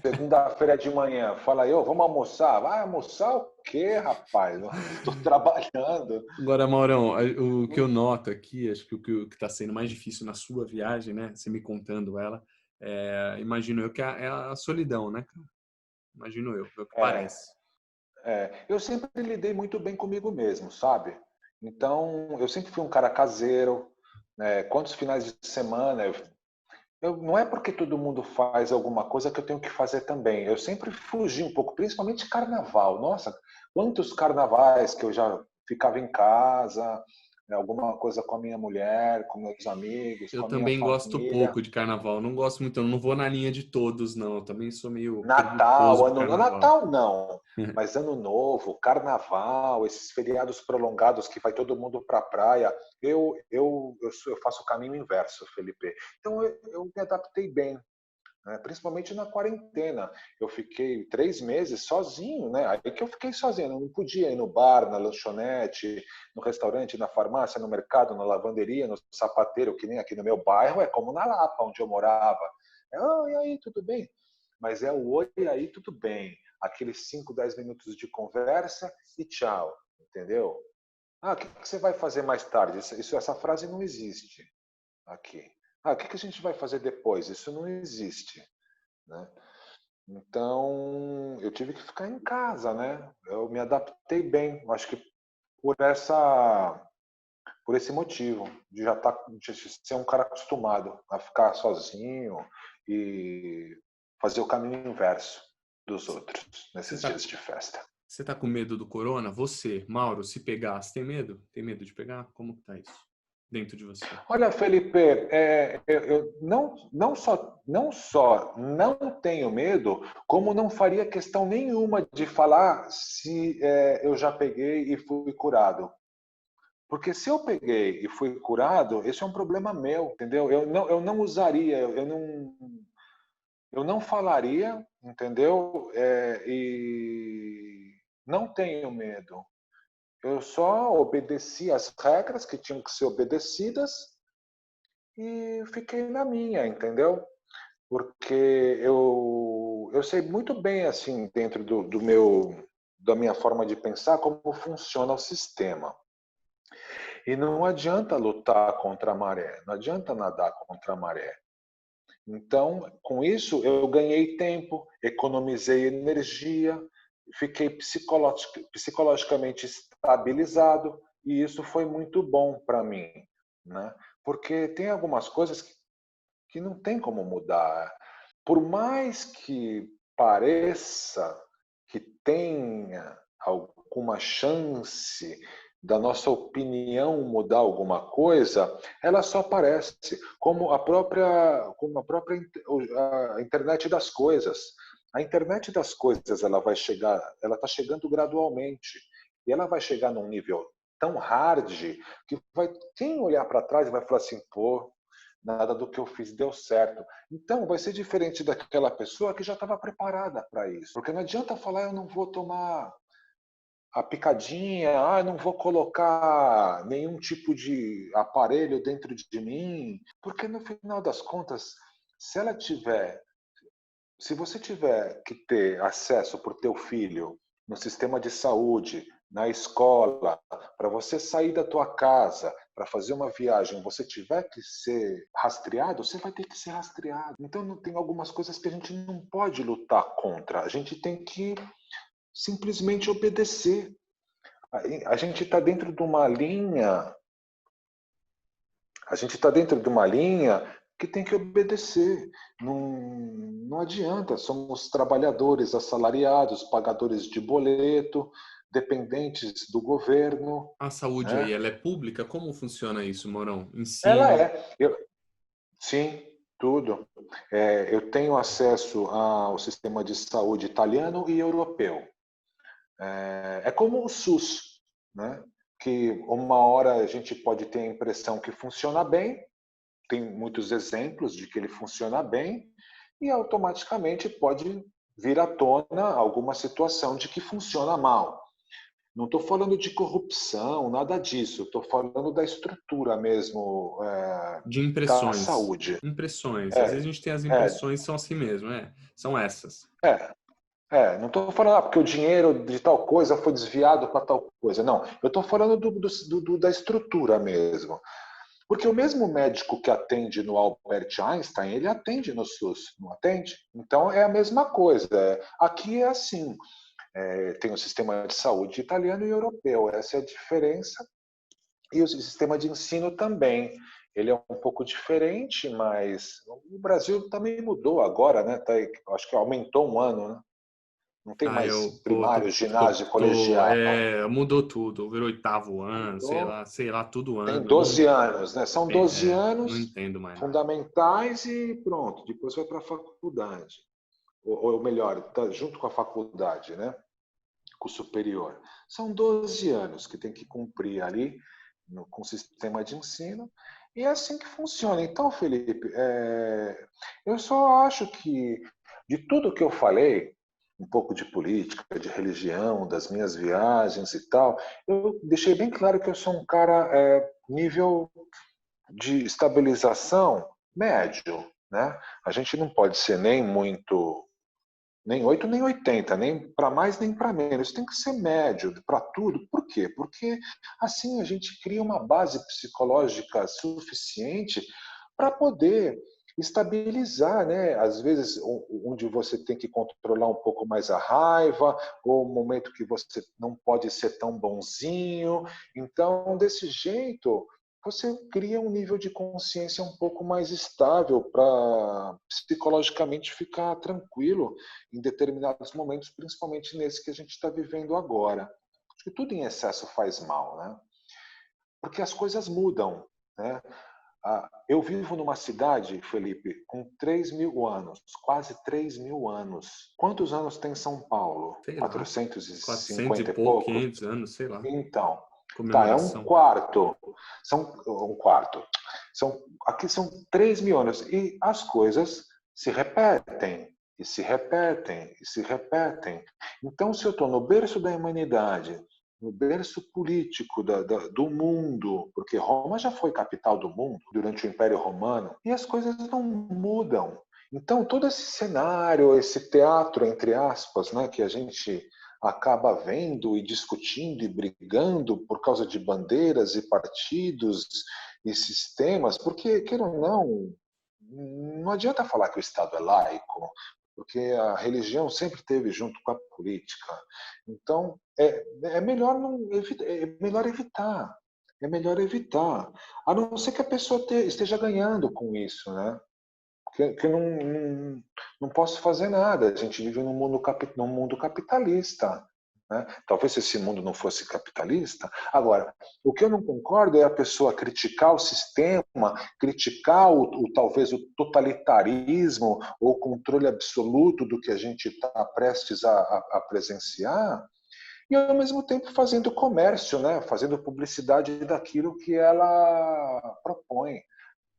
Segunda-feira de manhã, fala aí, vamos almoçar? Vai almoçar o quê, rapaz? Estou trabalhando. Agora, Maurão, o que eu noto aqui, acho que o que está sendo mais difícil na sua viagem, né? Você me contando ela, imagino eu que é a solidão, né, cara? Imagino eu, é o que É, parece. eu sempre lidei muito bem comigo mesmo, sabe? Então, eu sempre fui um cara caseiro, né? Quantos finais de semana não é porque todo mundo faz alguma coisa que eu tenho que fazer também. Eu sempre fugi um pouco, principalmente carnaval. Nossa, quantos carnavais que eu já ficava em casa, né, alguma coisa com a minha mulher, com meus amigos, Eu com a minha também gosto família. pouco de carnaval, não gosto muito, eu não vou na linha de todos, não. Eu também sou meio Natal, preguiçoso com carnaval. Natal não, mas Ano Novo, Carnaval, esses feriados prolongados que vai todo mundo para a praia, eu faço o caminho inverso, Felipe. Então eu me adaptei bem, né? Principalmente na quarentena. Eu fiquei 3 meses sozinho, né? Aí que eu fiquei sozinho, eu não podia ir no bar, na lanchonete, no restaurante, na farmácia, no mercado, na lavanderia, no sapateiro, que nem aqui no meu bairro, é como na Lapa, onde eu morava. E aí, tudo bem? Mas é o oi, e aí, tudo bem. Aqueles 5, 10 minutos de conversa e tchau, entendeu? O que você vai fazer mais tarde? Essa frase não existe aqui. O que a gente vai fazer depois? Isso não existe, né? Então, eu tive que ficar em casa, né? Eu me adaptei bem. Eu acho que por por esse motivo, de ser um cara acostumado a ficar sozinho e fazer o caminho inverso dos outros Você nesses tá, dias de festa. você tá com medo do corona? Você, Mauro, se pegar, você tem medo? Tem medo de pegar? Como que tá isso dentro de você? Olha, Felipe, eu não só não tenho medo, como não faria questão nenhuma de falar se eu já peguei e fui curado. Porque se eu peguei e fui curado, esse é um problema meu, entendeu? Eu não usaria, eu não falaria, entendeu? E não tenho medo. Eu só obedeci as regras que tinham que ser obedecidas e fiquei na minha, entendeu? Porque eu sei muito bem, assim, dentro da minha forma de pensar, como funciona o sistema. E não adianta lutar contra a maré, não adianta nadar contra a maré. Então, com isso, eu ganhei tempo, economizei energia, fiquei psicologicamente estabilizado, e isso foi muito bom para mim, né? Porque tem algumas coisas que não tem como mudar. Por mais que pareça que tenha alguma chance da nossa opinião mudar alguma coisa, ela só aparece como a própria a internet das coisas. A internet das coisas ela está chegando gradualmente e ela vai chegar num nível tão hard que quem olhar para trás vai falar assim, pô, nada do que eu fiz deu certo. Então, vai ser diferente daquela pessoa que já estava preparada para isso. Porque não adianta falar, eu não vou tomar a picadinha, eu não vou colocar nenhum tipo de aparelho dentro de mim. Porque no final das contas, se ela tiver se você tiver que ter acesso para o teu filho no sistema de saúde, na escola, para você sair da tua casa, para fazer uma viagem, você tiver que ser rastreado, você vai ter que ser rastreado. Então, não tem algumas coisas que a gente não pode lutar contra. A gente tem que simplesmente obedecer. A gente está dentro de uma linha A gente está dentro de uma linha que tem que obedecer. Não, não adianta. Somos trabalhadores assalariados, pagadores de boleto, dependentes do governo. A saúde aí, Né? ela é pública? Como funciona isso, Maurão? Ela Ensino? é. Sim, tudo. Eu tenho acesso ao sistema de saúde italiano e europeu. É como o SUS, né? Que uma hora a gente pode ter a impressão que funciona bem, tem muitos exemplos de que ele funciona bem e automaticamente pode vir à tona alguma situação de que funciona mal. Não estou falando de corrupção, nada disso. Estou falando da estrutura mesmo De da impressões. saúde. Impressões. Às vezes É, a gente tem as é, impressões, são assim mesmo, são essas. é. Não estou falando porque o dinheiro de tal coisa foi desviado para tal coisa. Não, eu estou falando da estrutura mesmo. Porque o mesmo médico que atende no Albert Einstein, ele atende no SUS, não atende? Então é a mesma coisa. Aqui é assim, tem o sistema de saúde italiano e europeu, essa é a diferença. E o sistema de ensino também. Ele é um pouco diferente, mas o Brasil também mudou agora, né? Acho que aumentou um ano, né? Não tem Ah, mais pô, primário, ginásio, colegial. mudou tudo, virou oitavo ano, Mudou. sei lá, tudo Tem ano, 12 anos, né? São 12 não anos entendo mais nada. fundamentais e pronto, depois vai para a faculdade. Ou melhor, tá junto com a faculdade, né? Com o superior. São 12 anos que tem que cumprir ali com o sistema de ensino e é assim que funciona. Então, Felipe, eu só acho que de tudo que eu falei, um pouco de política, de religião, das minhas viagens e tal, eu deixei bem claro que eu sou um cara nível de estabilização médio, né? A gente não pode ser nem muito, nem 8 nem 80, nem para mais nem para menos. Tem que ser médio para tudo. Por quê? Porque assim a gente cria uma base psicológica suficiente para poder estabilizar, né? Às vezes, onde você tem que controlar um pouco mais a raiva, ou o momento que você não pode ser tão bonzinho. Então, desse jeito, você cria um nível de consciência um pouco mais estável para psicologicamente ficar tranquilo em determinados momentos, principalmente nesse que a gente está vivendo agora. Acho que tudo em excesso faz mal, né? Porque as coisas mudam, né? Eu vivo numa cidade, Felipe, com 3.000 anos, quase 3.000 anos. Quantos anos tem São Paulo? Sei lá, 400 e 450 e pouco, pouco? 500 anos, sei lá, Então, tá, é um comemoração. quarto. São um quarto. Aqui são 3.000 anos. E as coisas se repetem, e se repetem, e se repetem. Então, se eu estou no berço da humanidade, no berço político do mundo, porque Roma já foi capital do mundo durante o Império Romano, e as coisas não mudam. Então, todo esse cenário, esse teatro, entre aspas, né, que a gente acaba vendo e discutindo e brigando por causa de bandeiras e partidos e sistemas, porque, queira ou não, não adianta falar que o Estado é laico, porque a religião sempre esteve junto com a política. Então, é melhor não, é melhor evitar. É melhor evitar. A não ser que a pessoa esteja ganhando com isso, né? Que eu não posso fazer nada. A gente vive num mundo capitalista. Né? Talvez se esse mundo não fosse capitalista. Agora, o que eu não concordo é a pessoa criticar o sistema, criticar talvez o totalitarismo ou o controle absoluto do que a gente está prestes a presenciar, e ao mesmo tempo fazendo comércio, né? Fazendo publicidade daquilo que ela propõe.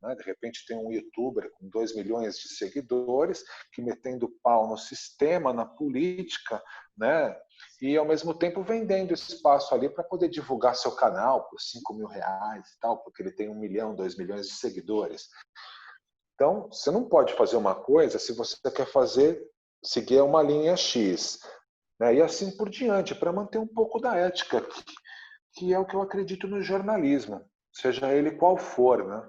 Né? De repente tem um youtuber com 2 milhões de seguidores que metendo pau no sistema, na política, né? E ao mesmo tempo vendendo espaço ali para poder divulgar seu canal por 5.000 reais e tal, porque ele tem 1 milhão, 2 milhões de seguidores. Então, você não pode fazer uma coisa se você quer seguir uma linha X, né? E assim por diante, para manter um pouco da ética, que é o que eu acredito no jornalismo, seja ele qual for, né?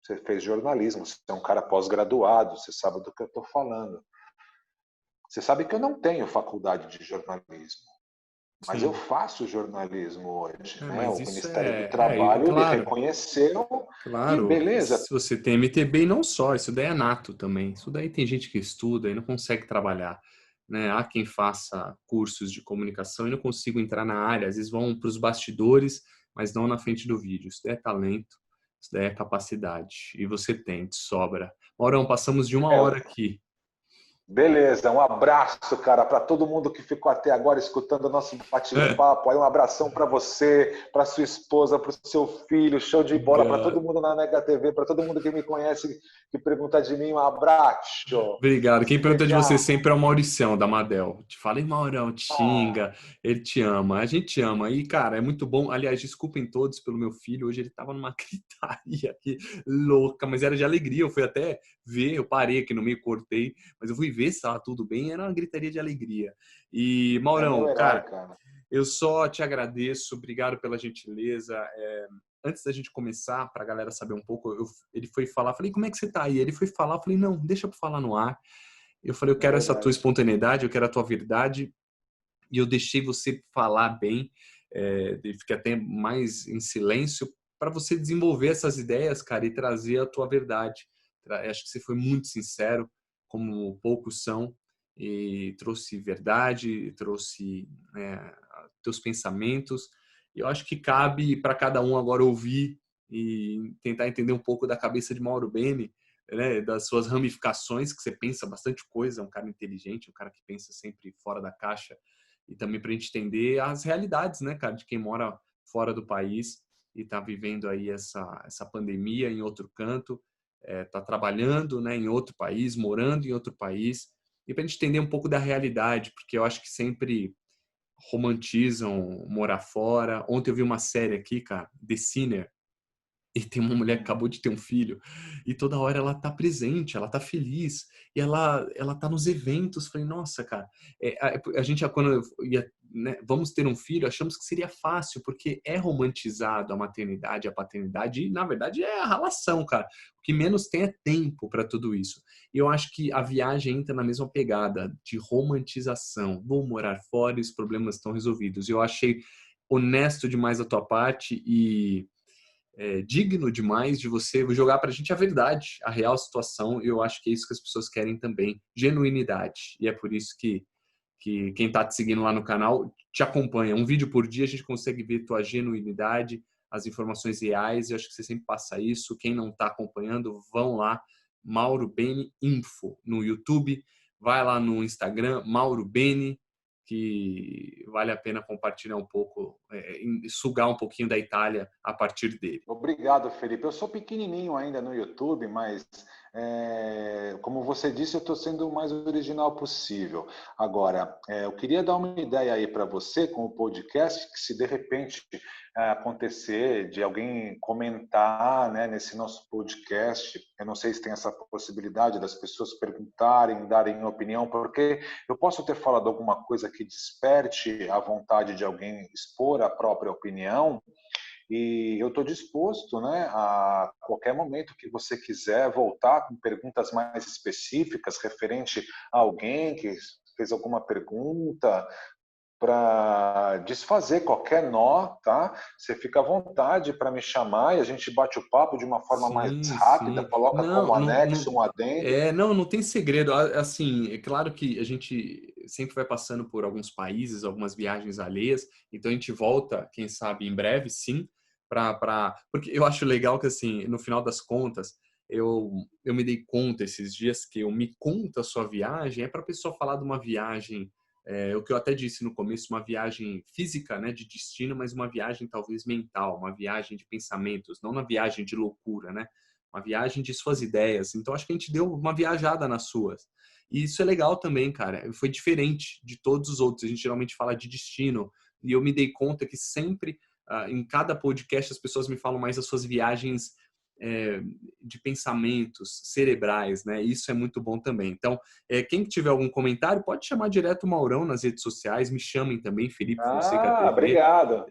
Você fez jornalismo, você é um cara pós-graduado, você sabe do que eu estou falando. Você sabe que eu não tenho faculdade de jornalismo, mas eu Sim. faço jornalismo hoje, né? Mas O isso Ministério do Trabalho ele claro, reconheceu e claro. beleza. Se você tem MTB e não só, isso daí é nato também. Isso daí tem gente que estuda e não consegue trabalhar, né? Há quem faça cursos de comunicação e não consiga entrar na área. Às vezes vão para os bastidores, mas não na frente do vídeo. Isso daí é talento, isso daí é capacidade. E você tem, de sobra. Maurão, passamos de 1 hora É, aqui. beleza, um abraço, cara, para todo mundo que ficou até agora escutando o nosso bate-papo. Aí um abração para você, para sua esposa, para o seu filho, show de bola, para todo mundo na Nega TV, para todo mundo que me conhece, que pergunta de mim, um abraço. Obrigado. Quem Se pergunta de você beijão. sempre é o Mauricião, da Madel. Te fala, e Maurão, te xinga, ele te ama, a gente ama. E, cara, é muito bom. Aliás, desculpem todos pelo meu filho. Hoje ele tava numa gritaria aqui louca, mas era de alegria. Eu fui até ver, eu parei aqui no meio, cortei, mas eu fui ver se estava tudo bem. Era uma gritaria de alegria. E, É meu Maurão, herói, cara, cara. eu só te agradeço, obrigado pela gentileza. Antes da gente começar, para a galera saber um pouco, ele foi falar, falei, como é que você tá aí? Ele foi falar, eu falei, não, deixa eu falar no ar. Eu falei, eu É quero essa tua verdade. espontaneidade, eu quero a tua verdade, e eu deixei você falar bem, fiquei até mais em silêncio, para você desenvolver essas ideias, cara, e trazer a tua verdade. Acho que você foi muito sincero, como poucos são, e trouxe verdade, trouxe teus pensamentos. E eu acho que cabe para cada um agora ouvir e tentar entender um pouco da cabeça de Mauro Beni, né, das suas ramificações, que você pensa bastante coisa, é um cara inteligente, um cara que pensa sempre fora da caixa, e também para a gente entender as realidades, né, cara, de quem mora fora do país e está vivendo aí essa pandemia em outro canto, está trabalhando, né, em outro país, morando em outro país, e para a gente entender um pouco da realidade, porque eu acho que sempre romantizam morar fora. Ontem eu vi uma série aqui, cara, The Sinner, e tem uma mulher que acabou de ter um filho, e toda hora ela tá presente, ela tá feliz, e ela tá nos eventos. Falei, nossa, cara, a gente, quando ia, né, vamos ter um filho, achamos que seria fácil, porque é romantizado a maternidade, a paternidade, e na verdade é a relação, cara. O que menos tem é tempo para tudo isso. E eu acho que a viagem entra na mesma pegada de romantização. Vou morar fora e os problemas estão resolvidos. Eu achei honesto demais da tua parte e digno demais de você jogar pra gente a verdade, a real situação. Eu acho que é isso que as pessoas querem também, genuinidade. E é por isso que quem tá te seguindo lá no canal te acompanha. Um vídeo por dia a gente consegue ver tua genuinidade, as informações reais. Eu acho que você sempre passa isso. Quem não tá acompanhando, vão lá, Mauro Beni Info no YouTube, vai lá no Instagram, Mauro Beni, que vale a pena compartilhar um pouco, sugar um pouquinho da Itália a partir dele. Obrigado, Felipe. Eu sou pequenininho ainda no YouTube, mas como você disse, eu estou sendo o mais original possível. Agora, eu queria dar uma ideia aí para você com o podcast, que se de repente acontecer de alguém comentar, né, nesse nosso podcast, eu não sei se tem essa possibilidade das pessoas perguntarem, darem opinião, porque eu posso ter falado alguma coisa que desperte a vontade de alguém expor a própria opinião. E eu estou disposto, né, a qualquer momento que você quiser voltar com perguntas mais específicas referente a alguém que fez alguma pergunta, para desfazer qualquer nó, tá? Você fica à vontade para me chamar e a gente bate o papo de uma forma mais Sim, rápida, sim. coloca como Não, não, anexo não, um adendo. não tem segredo. Assim, é claro que a gente sempre vai passando por alguns países, algumas viagens alheias, então a gente volta, quem sabe, em breve, sim, porque eu acho legal que, assim, no final das contas, eu me dei conta esses dias que eu me conta a sua viagem, é para a pessoa falar de uma viagem, o que eu até disse no começo, uma viagem física, né, de destino, mas uma viagem talvez mental, uma viagem de pensamentos, não uma viagem de loucura, né? Uma viagem de suas ideias. Então acho que a gente deu uma viajada nas suas. E isso é legal também, cara. Foi diferente de todos os outros. A gente geralmente fala de destino e eu me dei conta que sempre em cada podcast as pessoas me falam mais das suas viagens é, de pensamentos cerebrais, né? Isso é muito bom também. Então, quem tiver algum comentário, pode chamar direto o Maurão nas redes sociais, me chamem também, Felipe Fonseca Ah, TV. obrigado.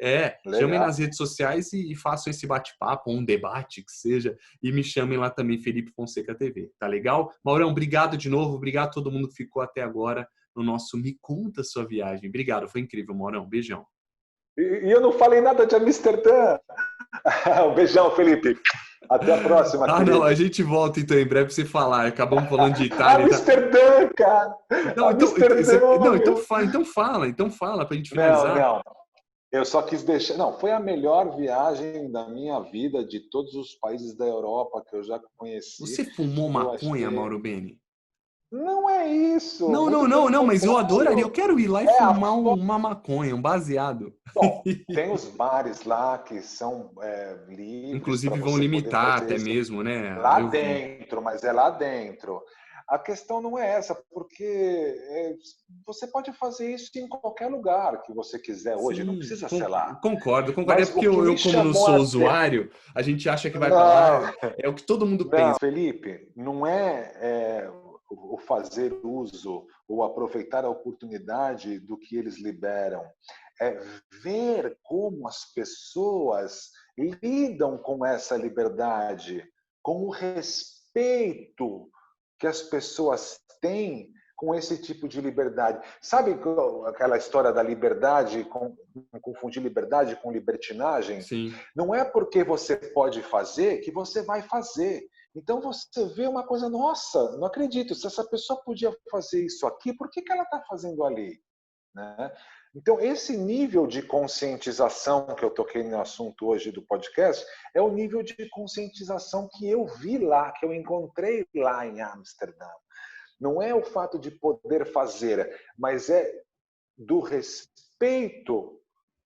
Chamem Legal. nas redes sociais e façam esse bate-papo, um debate que seja, e me chamem lá também, Felipe Fonseca TV. Tá legal? Maurão, obrigado de novo, obrigado a todo mundo que ficou até agora no nosso Me Conta Sua Viagem. Obrigado, foi incrível, Maurão. Beijão. E eu não falei nada de Amsterdã. Um beijão, Felipe. Até a próxima, Não, a querido. gente volta então em breve pra você falar. Acabamos falando de Itália e tá. Amsterdã, cara! Não, Amsterdã, não, meu! então fala pra gente Não, finalizar. não. Eu só quis deixar. Não, foi a melhor viagem da minha vida, de todos os países da Europa que eu já conheci. Você fumou Eu maconha, achei. Mauro Beni? Não é isso, Não, não, muito não, pelo não, mas eu adoraria. Eu contrário. quero ir lá e É a fumar uma maconha, um baseado. Bom, tem os bares lá que são livres para Inclusive vão você poder limitar fazer até isso mesmo, né? lá Eu vi. dentro, mas é lá dentro. A questão não é essa, porque você pode fazer isso em qualquer lugar que você quiser hoje, não Sim, precisa ser lá. concordo. É Mas porque o que me como não chamou a sou atenção. usuário, a gente acha que vai pra lá, Não, é o que todo mundo não, pensa. Felipe, não é o fazer uso ou aproveitar a oportunidade do que eles liberam. É ver como as pessoas lidam com essa liberdade, com o respeito que as pessoas têm com esse tipo de liberdade. Sabe aquela história da liberdade, confundir liberdade com libertinagem? Sim, Não é porque você pode fazer que você vai fazer. Então você vê uma coisa, nossa, não acredito, se essa pessoa podia fazer isso aqui, por que ela está fazendo ali? Né? Então, esse nível de conscientização que eu toquei no assunto hoje do podcast é o nível de conscientização que eu vi lá, que eu encontrei lá em Amsterdã. Não é o fato de poder fazer, mas é do respeito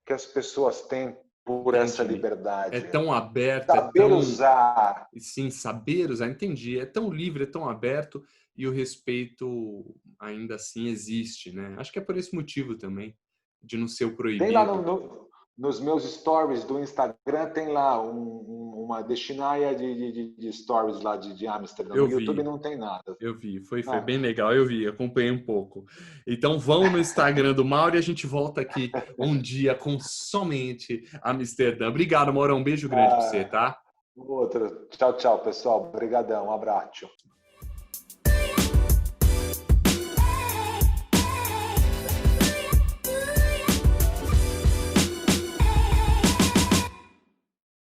que as pessoas têm por essa entendi. É liberdade. tão aberto, é Saber tão. usar. Sim, saber usar, entendi. É tão livre, é tão aberto e o respeito ainda assim existe, né? Acho que é por esse motivo também, de não ser o Tem lá proibido. nos meus stories do Instagram tem lá uma destinaia de stories lá de Amsterdã. No YouTube não tem nada. Eu vi, foi bem legal, eu vi, acompanhei um pouco. Então vão no Instagram do Mauro e a gente volta aqui um dia com somente Amsterdã. Obrigado, Mauro, um beijo grande pra você, tá? Outra. Tchau, tchau, pessoal. Obrigadão, um abraço.